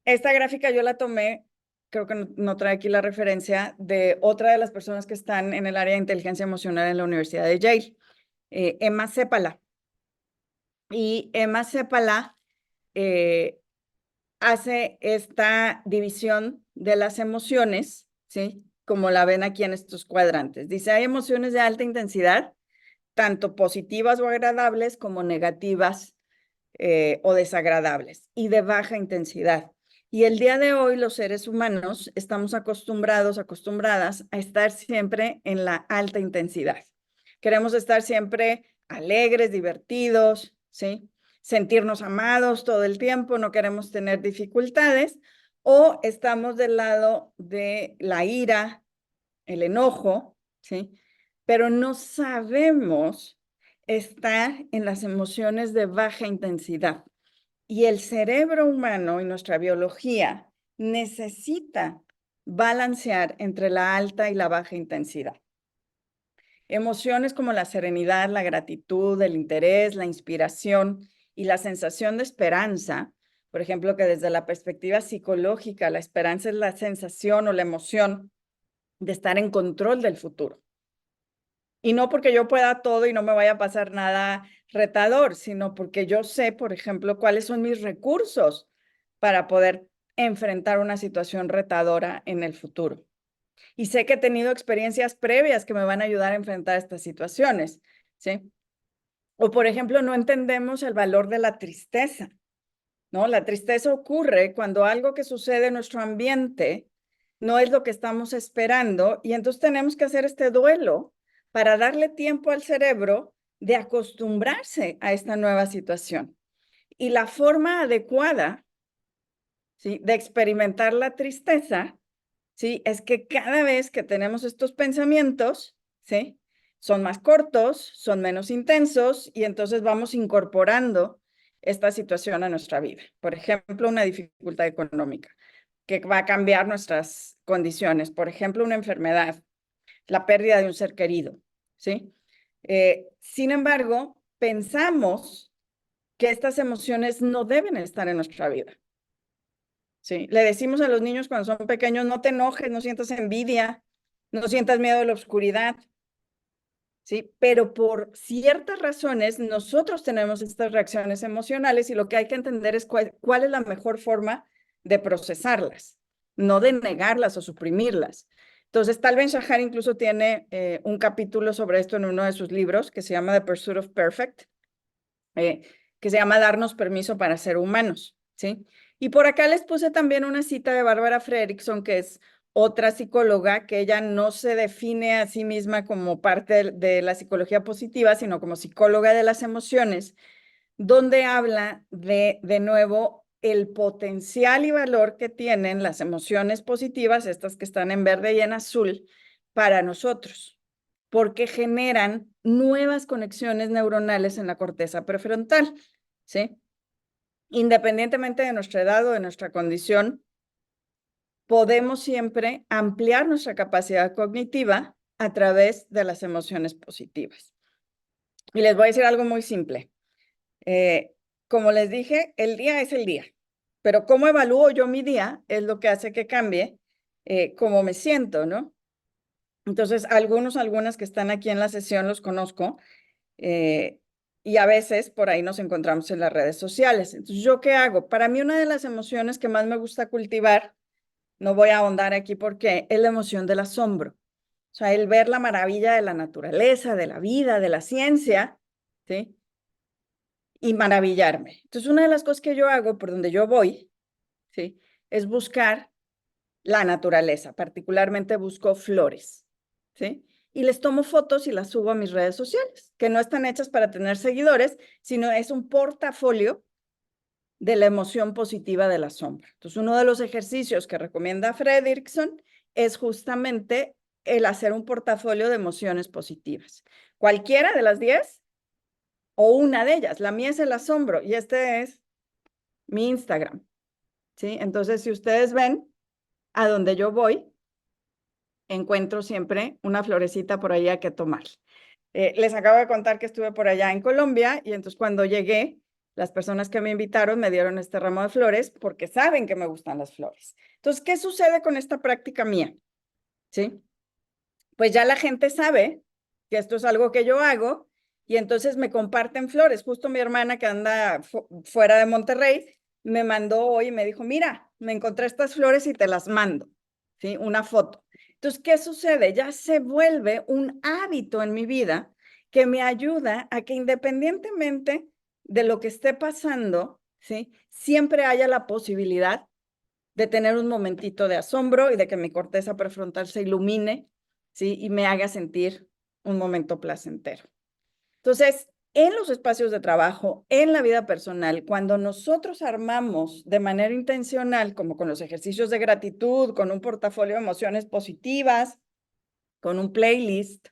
Esta gráfica yo la tomé, creo que no trae aquí la referencia, de otra de las personas que están en el área de inteligencia emocional en la Universidad de Yale, Emma Seppala. Y Emma Seppala hace esta división de las emociones, ¿sí? Como la ven aquí en estos cuadrantes. Dice, hay emociones de alta intensidad, tanto positivas o agradables como negativas o desagradables, y de baja intensidad. Y el día de hoy los seres humanos estamos acostumbradas a estar siempre en la alta intensidad. Queremos estar siempre alegres, divertidos, ¿sí? Sentirnos amados todo el tiempo, no queremos tener dificultades, o estamos del lado de la ira, el enojo, ¿sí? Pero no sabemos estar en las emociones de baja intensidad. Y el cerebro humano y nuestra biología necesita balancear entre la alta y la baja intensidad. Emociones como la serenidad, la gratitud, el interés, la inspiración y la sensación de esperanza, por ejemplo, que desde la perspectiva psicológica, la esperanza es la sensación o la emoción de estar en control del futuro. Y no porque yo pueda todo y no me vaya a pasar nada retador, sino porque yo sé, por ejemplo, cuáles son mis recursos para poder enfrentar una situación retadora en el futuro. Y sé que he tenido experiencias previas que me van a ayudar a enfrentar estas situaciones, ¿sí? O, por ejemplo, no entendemos el valor de la tristeza, ¿no? La tristeza ocurre cuando algo que sucede en nuestro ambiente no es lo que estamos esperando y entonces tenemos que hacer este duelo para darle tiempo al cerebro de acostumbrarse a esta nueva situación. Y la forma adecuada, ¿sí?, de experimentar la tristeza, ¿sí?, es que cada vez que tenemos estos pensamientos, ¿sí?, son más cortos, son menos intensos y entonces vamos incorporando esta situación a nuestra vida. Por ejemplo, una dificultad económica que va a cambiar nuestras condiciones. Por ejemplo, una enfermedad, la pérdida de un ser querido, ¿sí? Sin embargo, pensamos que estas emociones no deben estar en nuestra vida, ¿sí? Le decimos a los niños cuando son pequeños, no te enojes, no sientas envidia, no sientas miedo de la oscuridad, ¿sí? Pero por ciertas razones nosotros tenemos estas reacciones emocionales y lo que hay que entender es cuál es la mejor forma de procesarlas, no de negarlas o suprimirlas. Entonces, Tal Ben-Shahar incluso tiene un capítulo sobre esto en uno de sus libros que se llama The Pursuit of Perfect, que se llama Darnos permiso para ser humanos, ¿sí? Y por acá les puse también una cita de Bárbara Fredrickson, que es otra psicóloga, que ella no se define a sí misma como parte de la psicología positiva, sino como psicóloga de las emociones, donde habla de nuevo, el potencial y valor que tienen las emociones positivas, estas que están en verde y en azul, para nosotros, porque generan nuevas conexiones neuronales en la corteza prefrontal, ¿sí? Independientemente de nuestra edad o de nuestra condición, podemos siempre ampliar nuestra capacidad cognitiva a través de las emociones positivas. Y les voy a decir algo muy simple. Como les dije, el día es el día, pero cómo evalúo yo mi día es lo que hace que cambie cómo me siento, ¿no? Entonces, algunas que están aquí en la sesión los conozco y a veces por ahí nos encontramos en las redes sociales. Entonces, ¿yo qué hago? Para mí una de las emociones que más me gusta cultivar, no voy a ahondar aquí porque es la emoción del asombro. O sea, el ver la maravilla de la naturaleza, de la vida, de la ciencia, ¿sí? y maravillarme. Entonces, una de las cosas que yo hago por donde yo voy, ¿sí? Es buscar la naturaleza, particularmente busco flores, ¿sí? Y les tomo fotos y las subo a mis redes sociales, que no están hechas para tener seguidores, sino es un portafolio de la emoción positiva de la sombra. Entonces, uno de los ejercicios que recomienda Fredrickson es justamente el hacer un portafolio de emociones positivas. Cualquiera de las 10 o una de ellas. La mía es el asombro y este es mi Instagram, ¿sí? Entonces, si ustedes ven a donde yo voy, encuentro siempre una florecita por allá que tomar. Les acabo de contar que estuve por allá en Colombia y entonces cuando llegué, las personas que me invitaron me dieron este ramo de flores porque saben que me gustan las flores. Entonces, ¿qué sucede con esta práctica mía? ¿Sí? Pues ya la gente sabe que esto es algo que yo hago y entonces me comparten flores. Justo mi hermana que anda fuera de Monterrey me mandó hoy y me dijo, mira, me encontré estas flores y te las mando, ¿sí? Una foto. Entonces, ¿qué sucede? Ya se vuelve un hábito en mi vida que me ayuda a que independientemente de lo que esté pasando, ¿sí? Siempre haya la posibilidad de tener un momentito de asombro y de que mi corteza prefrontal se ilumine, ¿sí? Y me haga sentir un momento placentero. Entonces, en los espacios de trabajo, en la vida personal, cuando nosotros armamos de manera intencional, como con los ejercicios de gratitud, con un portafolio de emociones positivas, con un playlist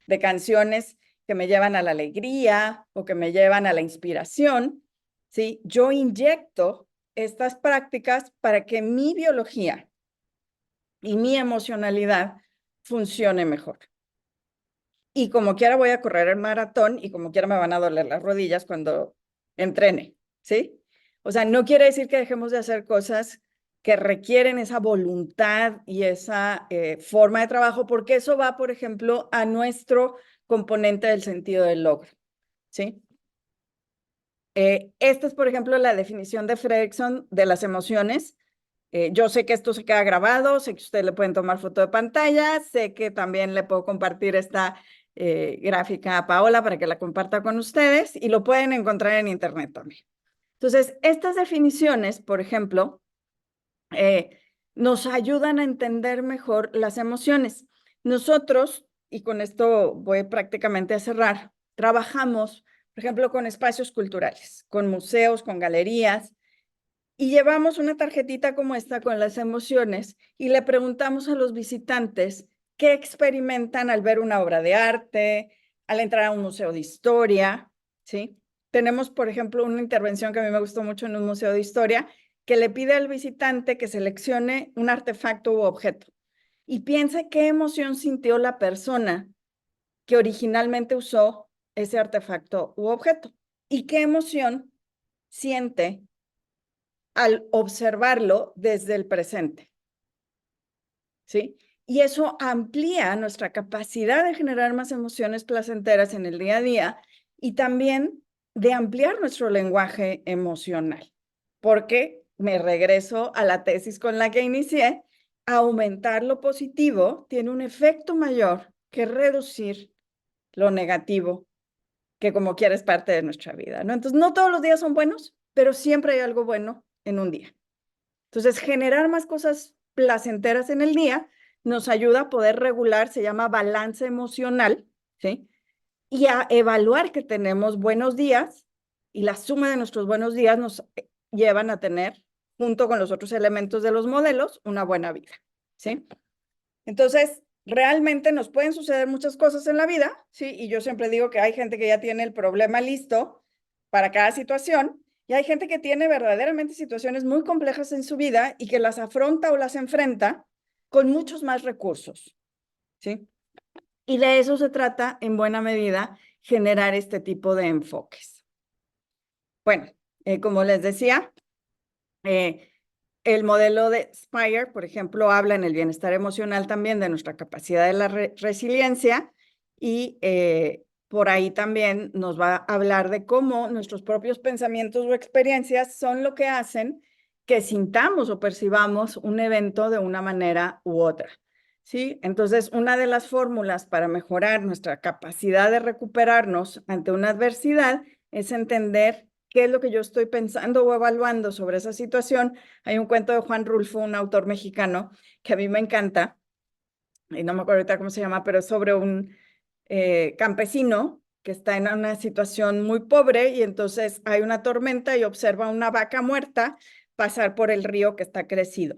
de canciones que me llevan a la alegría o que me llevan a la inspiración, ¿sí? Yo inyecto estas prácticas para que mi biología y mi emocionalidad funcione mejor. Y como quiera voy a correr el maratón y como quiera me van a doler las rodillas cuando entrene, ¿sí? O sea, no quiere decir que dejemos de hacer cosas que requieren esa voluntad y esa forma de trabajo, porque eso va, por ejemplo, a nuestro componente del sentido del logro, ¿sí? Esta es, por ejemplo, la definición de Fredrickson de las emociones. Yo sé que esto se queda grabado, sé que ustedes le pueden tomar foto de pantalla, sé que también le puedo compartir esta gráfica a Paola para que la comparta con ustedes y lo pueden encontrar en internet también. Entonces, estas definiciones, por ejemplo, nos ayudan a entender mejor las emociones. Nosotros, y con esto voy prácticamente a cerrar, trabajamos, por ejemplo, con espacios culturales, con museos, con galerías, y llevamos una tarjetita como esta con las emociones y le preguntamos a los visitantes qué experimentan al ver una obra de arte, al entrar a un museo de historia, ¿sí? Tenemos, por ejemplo, una intervención que a mí me gustó mucho en un museo de historia que le pide al visitante que seleccione un artefacto u objeto y piense qué emoción sintió la persona que originalmente usó ese artefacto u objeto y qué emoción siente al observarlo desde el presente, ¿sí? Y eso amplía nuestra capacidad de generar más emociones placenteras en el día a día y también de ampliar nuestro lenguaje emocional, porque me regreso a la tesis con la que inicié, aumentar lo positivo tiene un efecto mayor que reducir lo negativo, que como quiera es parte de nuestra vida, ¿no? Entonces, no todos los días son buenos, pero siempre hay algo bueno en un día. Entonces, generar más cosas placenteras en el día nos ayuda a poder regular, se llama balance emocional, ¿sí? Y a evaluar que tenemos buenos días y la suma de nuestros buenos días nos llevan a tener, junto con los otros elementos de los modelos, una buena vida, ¿sí? Entonces, realmente nos pueden suceder muchas cosas en la vida, ¿sí? Y yo siempre digo que hay gente que ya tiene el problema listo para cada situación y hay gente que tiene verdaderamente situaciones muy complejas en su vida y que las afronta o las enfrenta con muchos más recursos, ¿sí? Y de eso se trata, en buena medida, generar este tipo de enfoques. Bueno, como les decía, el modelo de Spire, por ejemplo, habla en el bienestar emocional también de nuestra capacidad de la resiliencia y por ahí también nos va a hablar de cómo nuestros propios pensamientos o experiencias son lo que hacen que sintamos o percibamos un evento de una manera u otra. ¿Sí? Entonces, una de las fórmulas para mejorar nuestra capacidad de recuperarnos ante una adversidad es entender qué es lo que yo estoy pensando o evaluando sobre esa situación. Hay un cuento de Juan Rulfo, un autor mexicano, que a mí me encanta, y no me acuerdo ahorita cómo se llama, pero es sobre un campesino que está en una situación muy pobre y entonces hay una tormenta y observa una vaca muerta pasar por el río que está crecido.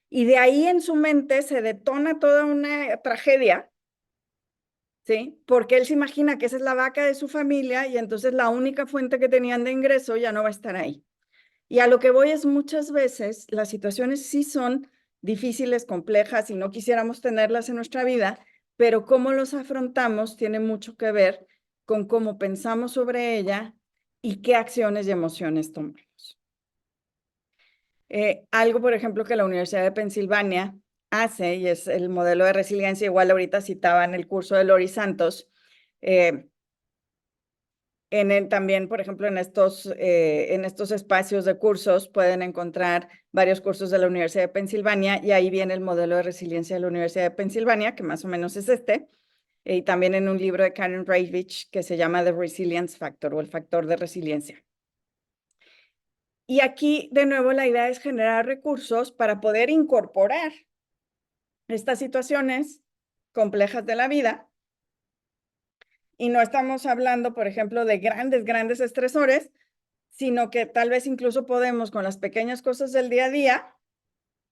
Y de ahí en su mente se detona toda una tragedia, ¿sí? Porque él se imagina que esa es la vaca de su familia y entonces la única fuente que tenían de ingreso ya no va a estar ahí. Y a lo que voy es muchas veces las situaciones sí son difíciles, complejas y no quisiéramos tenerlas en nuestra vida, pero cómo los afrontamos tiene mucho que ver con cómo pensamos sobre ella y qué acciones y emociones tomamos. Algo, por ejemplo, que la Universidad de Pensilvania hace, y es el modelo de resiliencia, igual ahorita citaban el curso de Lori Santos, también, por ejemplo, en estos espacios de cursos pueden encontrar varios cursos de la Universidad de Pensilvania y ahí viene el modelo de resiliencia de la Universidad de Pensilvania, que más o menos es este, y también en un libro de Karen Ravitch que se llama The Resilience Factor o el factor de resiliencia. Y aquí, de nuevo, la idea es generar recursos para poder incorporar estas situaciones complejas de la vida. Y no estamos hablando, por ejemplo, de grandes estresores, sino que tal vez incluso podemos con las pequeñas cosas del día a día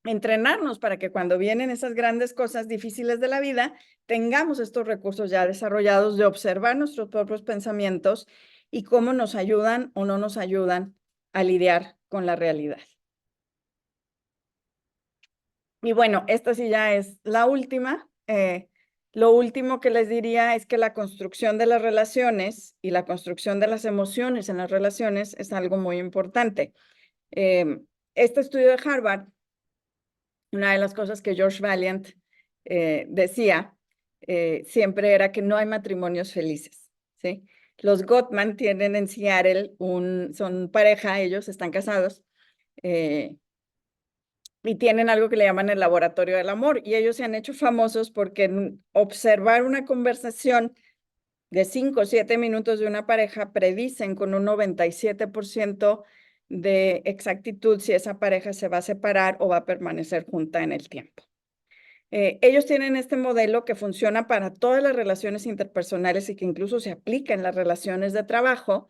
entrenarnos para que cuando vienen esas grandes cosas difíciles de la vida, tengamos estos recursos ya desarrollados de observar nuestros propios pensamientos y cómo nos ayudan o no nos ayudan a lidiar con la realidad. Y bueno, esta sí ya es la última. Lo último que les diría es que la construcción de las relaciones y la construcción de las emociones en las relaciones es algo muy importante. Este estudio de Harvard, una de las cosas que George Valiant decía siempre era que no hay matrimonios felices, ¿sí? Los Gottman tienen en Seattle, son pareja, ellos están casados, y tienen algo que le llaman el laboratorio del amor, y ellos se han hecho famosos porque observar una conversación de 5 o 7 minutos de una pareja predicen con un 97% de exactitud si esa pareja se va a separar o va a permanecer junta en el tiempo. Ellos tienen este modelo que funciona para todas las relaciones interpersonales y que incluso se aplica en las relaciones de trabajo.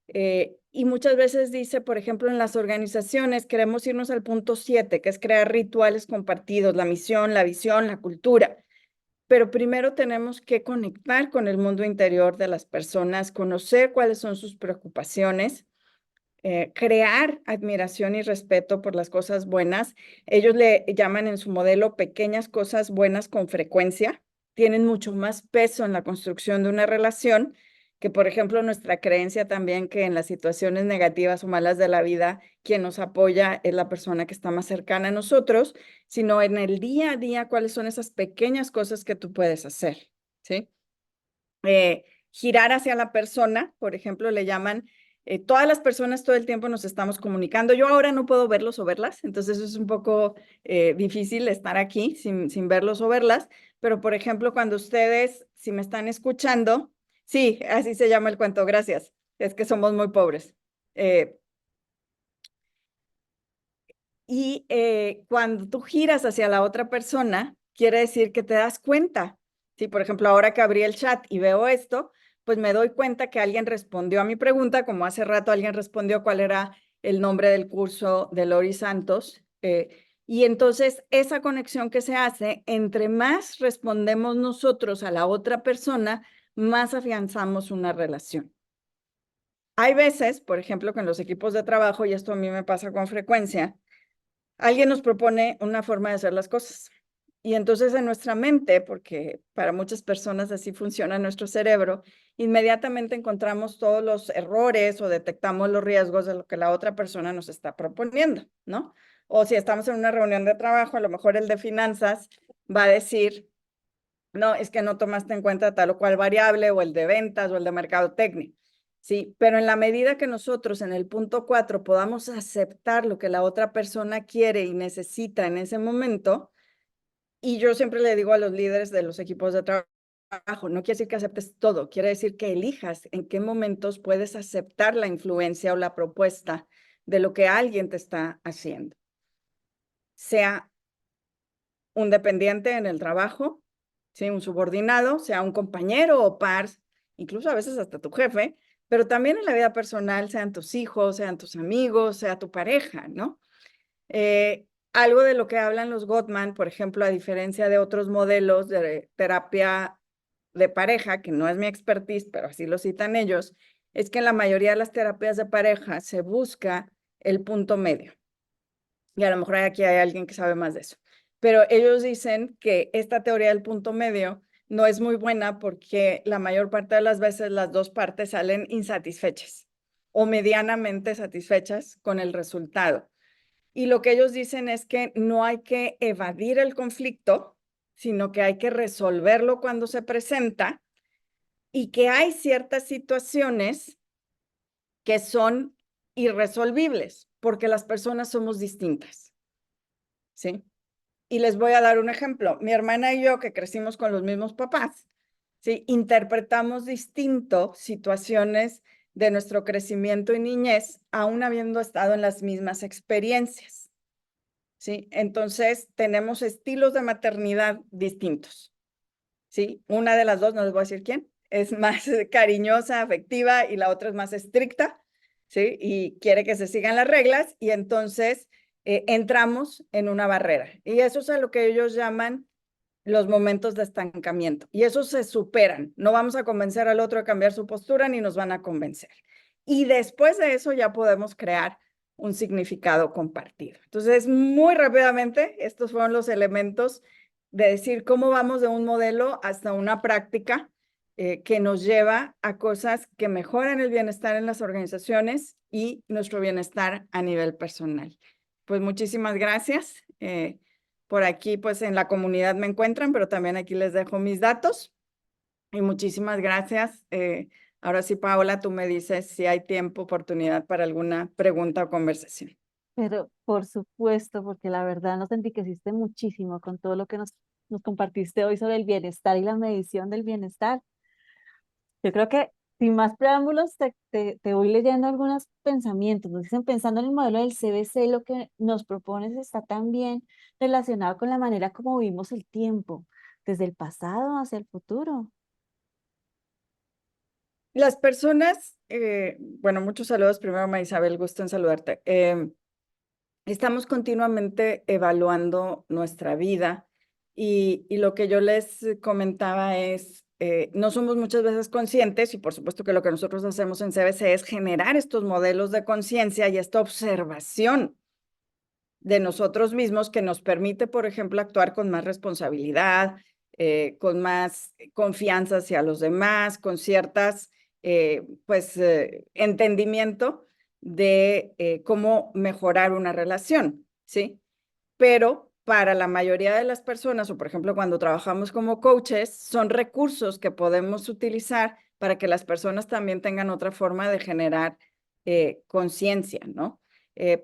Y muchas veces dice, por ejemplo, en las organizaciones queremos irnos al punto 7, que es crear rituales compartidos, la misión, la visión, la cultura. Pero primero tenemos que conectar con el mundo interior de las personas, conocer cuáles son sus preocupaciones, crear admiración y respeto por las cosas buenas. Ellos le llaman en su modelo pequeñas cosas buenas con frecuencia. Tienen mucho más peso en la construcción de una relación que, por ejemplo, nuestra creencia también que en las situaciones negativas o malas de la vida, quien nos apoya es la persona que está más cercana a nosotros, sino en el día a día, cuáles son esas pequeñas cosas que tú puedes hacer, ¿sí? Girar hacia la persona, por ejemplo, le llaman, todas las personas todo el tiempo nos estamos comunicando. Yo ahora no puedo verlos o verlas, entonces es un poco difícil estar aquí sin verlos o verlas, pero por ejemplo, cuando ustedes, si me están escuchando, sí, así se llama el cuento, gracias, es que somos muy pobres. Cuando tú giras hacia la otra persona, quiere decir que te das cuenta. Si, por ejemplo, ahora que abrí el chat y veo esto, pues me doy cuenta que alguien respondió a mi pregunta, como hace rato alguien respondió cuál era el nombre del curso de Lori Santos. Y entonces esa conexión que se hace, entre más respondemos nosotros a la otra persona, más afianzamos una relación. Hay veces, por ejemplo, con los equipos de trabajo, y esto a mí me pasa con frecuencia, alguien nos propone una forma de hacer las cosas. Y entonces en nuestra mente, porque para muchas personas así funciona nuestro cerebro, inmediatamente encontramos todos los errores o detectamos los riesgos de lo que la otra persona nos está proponiendo, ¿no? O si estamos en una reunión de trabajo, a lo mejor el de finanzas va a decir, no, es que no tomaste en cuenta tal o cual variable, o el de ventas, o el de mercadotecnia. Sí, pero en la medida que nosotros en el punto 4 podamos aceptar lo que la otra persona quiere y necesita en ese momento, y yo siempre le digo a los líderes de los equipos de trabajo, no quiere decir que aceptes todo, quiere decir que elijas en qué momentos puedes aceptar la influencia o la propuesta de lo que alguien te está haciendo. Sea un dependiente en el trabajo, ¿sí? Un subordinado, sea un compañero o par, incluso a veces hasta tu jefe, pero también en la vida personal, sean tus hijos, sean tus amigos, sea tu pareja, ¿no? Algo de lo que hablan los Gottman, por ejemplo, a diferencia de otros modelos de terapia de pareja, que no es mi expertise, pero así lo citan ellos, es que en la mayoría de las terapias de pareja se busca el punto medio. Y a lo mejor aquí hay alguien que sabe más de eso. Pero ellos dicen que esta teoría del punto medio no es muy buena porque la mayor parte de las veces las dos partes salen insatisfechas o medianamente satisfechas con el resultado. Y lo que ellos dicen es que no hay que evadir el conflicto, sino que hay que resolverlo cuando se presenta y que hay ciertas situaciones que son irresolvibles porque las personas somos distintas, ¿sí? Y les voy a dar un ejemplo. Mi hermana y yo, que crecimos con los mismos papás, ¿sí? Interpretamos distinto situaciones de nuestro crecimiento y niñez, aún habiendo estado en las mismas experiencias, ¿sí? Entonces, tenemos estilos de maternidad distintos, ¿sí? Una de las dos, no les voy a decir quién, es más cariñosa, afectiva, y la otra es más estricta, ¿sí? Y quiere que se sigan las reglas, y entonces entramos en una barrera. Y eso es a lo que ellos llaman los momentos de estancamiento. Y esos se superan. No vamos a convencer al otro a cambiar su postura, ni nos van a convencer. Y después de eso ya podemos crear un significado compartido. Entonces, muy rápidamente, estos fueron los elementos de decir cómo vamos de un modelo hasta una práctica que nos lleva a cosas que mejoran el bienestar en las organizaciones y nuestro bienestar a nivel personal. Pues muchísimas gracias. Por aquí, pues en la comunidad me encuentran, pero también aquí les dejo mis datos. Y muchísimas gracias. Ahora sí, Paola, tú me dices si hay tiempo, oportunidad para alguna pregunta o conversación. Pero por supuesto, porque la verdad nos enriqueciste muchísimo con todo lo que nos compartiste hoy sobre el bienestar y la medición del bienestar. Yo creo que sin más preámbulos, te voy leyendo algunos pensamientos. Nos dicen, pensando en el modelo del CBC, lo que nos propones está también relacionado con la manera como vivimos el tiempo, desde el pasado hacia el futuro. Las personas, bueno, muchos saludos primero, María Isabel, gusto en saludarte. Estamos continuamente evaluando nuestra vida y lo que yo les comentaba es, no somos muchas veces conscientes y por supuesto que lo que nosotros hacemos en CBC es generar estos modelos de conciencia y esta observación de nosotros mismos que nos permite, por ejemplo, actuar con más responsabilidad, con más confianza hacia los demás, con ciertas, entendimiento de cómo mejorar una relación, ¿sí? Pero para la mayoría de las personas, o por ejemplo, cuando trabajamos como coaches, son recursos que podemos utilizar para que las personas también tengan otra forma de generar conciencia, ¿no?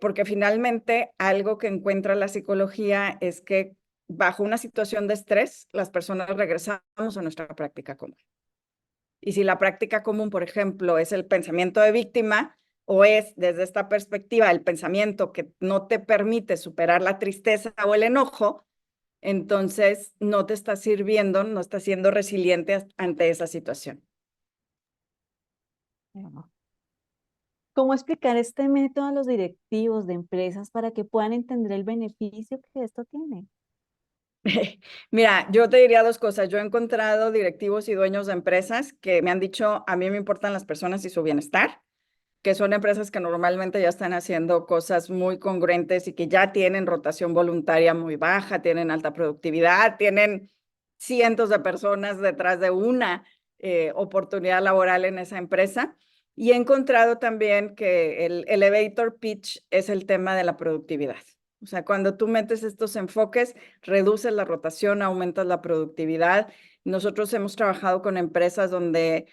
Porque finalmente algo que encuentra la psicología es que bajo una situación de estrés, las personas regresamos a nuestra práctica común. Y si la práctica común, por ejemplo, es el pensamiento de víctima o es desde esta perspectiva el pensamiento que no te permite superar la tristeza o el enojo, entonces no te está sirviendo, no estás siendo resiliente ante esa situación. ¿Cómo explicar este método a los directivos de empresas para que puedan entender el beneficio que esto tiene? Mira, yo te diría dos cosas. Yo he encontrado directivos y dueños de empresas que me han dicho, a mí me importan las personas y su bienestar, que son empresas que normalmente ya están haciendo cosas muy congruentes y que ya tienen rotación voluntaria muy baja, tienen alta productividad, tienen cientos de personas detrás de una oportunidad laboral en esa empresa. Y he encontrado también que el elevator pitch es el tema de la productividad. O sea, cuando tú metes estos enfoques, reduces la rotación, aumentas la productividad. Nosotros hemos trabajado con empresas donde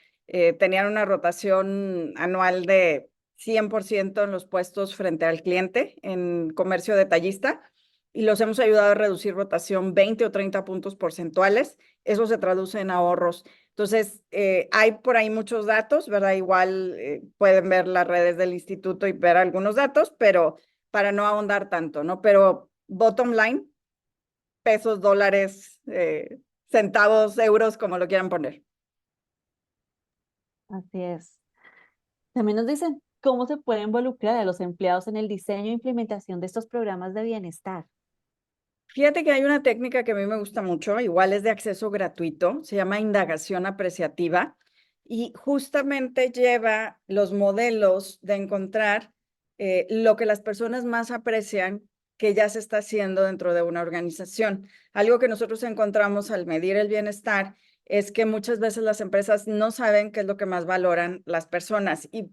tenían una rotación anual de 100% en los puestos frente al cliente en comercio detallista y los hemos ayudado a reducir rotación 20 o 30 puntos porcentuales. Eso se traduce en ahorros. Entonces, hay por ahí muchos datos, ¿verdad? Igual pueden ver las redes del instituto y ver algunos datos, pero para no ahondar tanto, ¿no? Pero bottom line, pesos, dólares, centavos, euros, como lo quieran poner. Así es. También nos dicen cómo se puede involucrar a los empleados en el diseño e implementación de estos programas de bienestar. Fíjate que hay una técnica que a mí me gusta mucho, igual es de acceso gratuito, se llama indagación apreciativa y justamente lleva los modelos de encontrar lo que las personas más aprecian que ya se está haciendo dentro de una organización. Algo que nosotros encontramos al medir el bienestar es que muchas veces las empresas no saben qué es lo que más valoran las personas y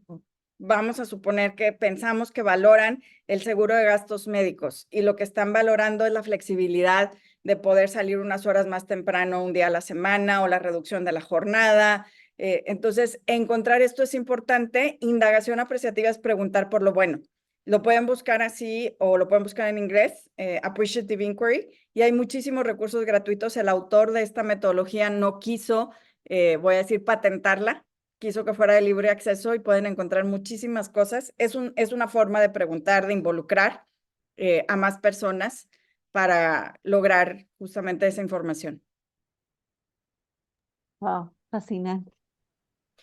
vamos a suponer que pensamos que valoran el seguro de gastos médicos y lo que están valorando es la flexibilidad de poder salir unas horas más temprano un día a la semana o la reducción de la jornada. Entonces, encontrar esto es importante. Indagación apreciativa es preguntar por lo bueno. Lo pueden buscar así o lo pueden buscar en inglés, Appreciative Inquiry, y hay muchísimos recursos gratuitos. El autor de esta metodología no quiso, voy a decir, patentarla, quiso que fuera de libre acceso y pueden encontrar muchísimas cosas. Es una forma de preguntar, de involucrar a más personas para lograr justamente esa información. Wow, fascinante.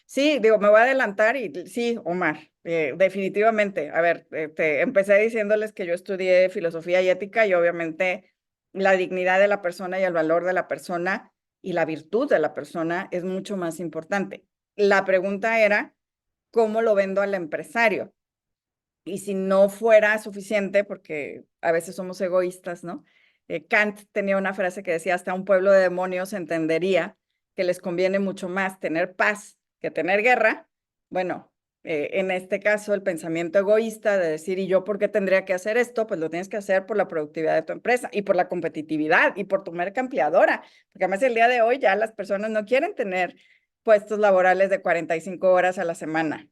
Sí, digo, me voy a adelantar y sí, Omar, definitivamente. A ver, empecé diciéndoles que yo estudié filosofía y ética y obviamente la dignidad de la persona y el valor de la persona y la virtud de la persona es mucho más importante. La pregunta era, ¿cómo lo vendo al empresario? Y si no fuera suficiente, porque a veces somos egoístas, ¿no? Kant tenía una frase que decía, hasta un pueblo de demonios entendería que les conviene mucho más tener paz que tener guerra. Bueno, en este caso, el pensamiento egoísta de decir, ¿y yo por qué tendría que hacer esto? Pues lo tienes que hacer por la productividad de tu empresa y por la competitividad y por tu marca ampliadora. Porque además el día de hoy ya las personas no quieren tener puestos laborales de 45 horas a la semana.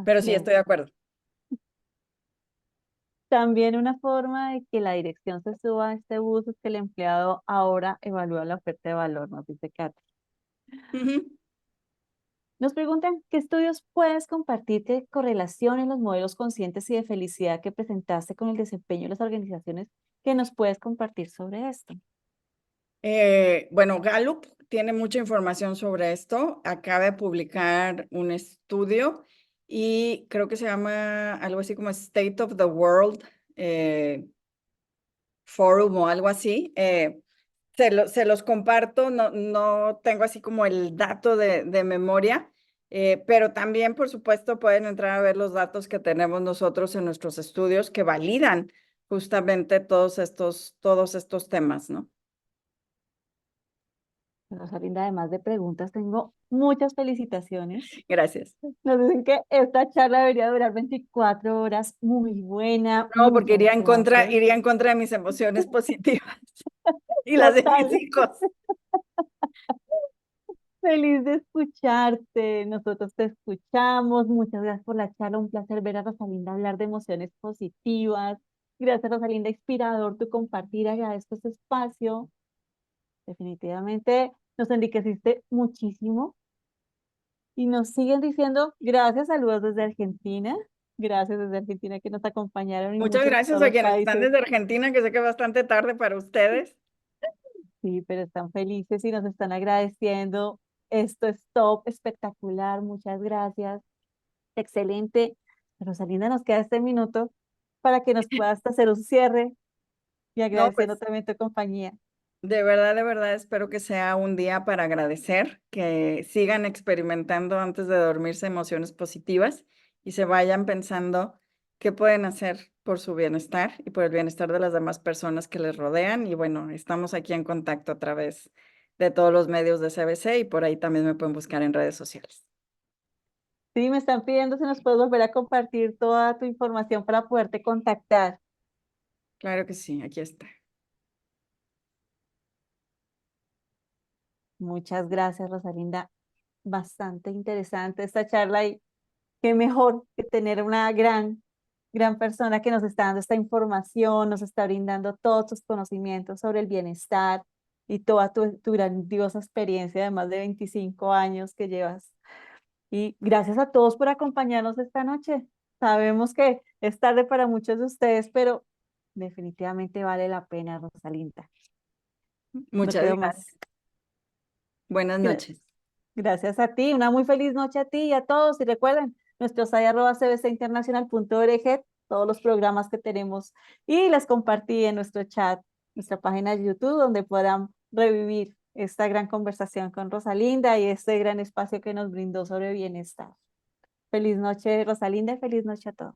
Pero Así sí, es. estoy de acuerdo. También una forma de que la dirección se suba a este bus es que el empleado ahora evalúa la oferta de valor, nos dice Katy. Ujú. Nos preguntan, ¿qué estudios puedes compartir que correlacionen los modelos conscientes y de felicidad que presentaste con el desempeño de las organizaciones que nos puedes compartir sobre esto? Bueno, Gallup tiene mucha información sobre esto. Acaba de publicar un estudio y creo que se llama algo así como State of the World Forum o algo así. Se los comparto, no tengo así como el dato de memoria, pero también, por supuesto, pueden entrar a ver los datos que tenemos nosotros en nuestros estudios que validan justamente todos estos temas, ¿no? Rosalinda, además de preguntas, tengo muchas felicitaciones. Gracias. Nos dicen que esta charla debería durar 24 horas, muy buena, No, porque muchas gracias. iría en contra de mis emociones positivas y las de mis Total, hijos. feliz de escucharte. Nosotros te escuchamos. Muchas gracias por la charla. Un placer ver a Rosalinda hablar de emociones positivas. Gracias, Rosalinda, inspirador tu compartir. Agradezco este espacio. Definitivamente nos enriqueciste muchísimo y nos siguen diciendo gracias, saludos desde Argentina. Gracias desde Argentina que nos acompañaron y Muchas muchos gracias a otros quienes están países. desde Argentina, que sé que es bastante tarde para ustedes. Sí, pero están felices y nos están agradeciendo. Esto es top, espectacular. Muchas gracias. Excelente. Rosalinda, nos queda este minuto para que nos puedas hacer un cierre y No, agradeciendo pues también tu compañía. de verdad espero que sea un día para agradecer, que sigan experimentando antes de dormirse emociones positivas y se vayan pensando qué pueden hacer por su bienestar y por el bienestar de las demás personas que les rodean. Y bueno, estamos aquí en contacto a través de todos los medios de CBC y por ahí también me pueden buscar en redes sociales. Sí, me están pidiendo si nos puedes volver a compartir toda tu información para poderte contactar. Claro que sí, aquí está. Muchas gracias, Rosalinda. Bastante interesante esta charla y qué mejor que tener una gran gran persona que nos está dando esta información, nos está brindando todos tus conocimientos sobre el bienestar y toda tu grandiosa experiencia de más de 25 años que llevas. Y gracias a todos por acompañarnos esta noche. Sabemos que es tarde para muchos de ustedes, pero definitivamente vale la pena, Rosalinda. No Muchas quedo gracias. más. Buenas Gra- noches. Gracias a ti. Una muy feliz noche a ti y a todos. Y recuerden, nuestro site@cbcinternacional.org, todos los programas que tenemos. Y les compartí en nuestro chat, nuestra página de YouTube, donde podrán revivir esta gran conversación con Rosalinda y este gran espacio que nos brindó sobre bienestar. Feliz noche, Rosalinda, y feliz noche a todos.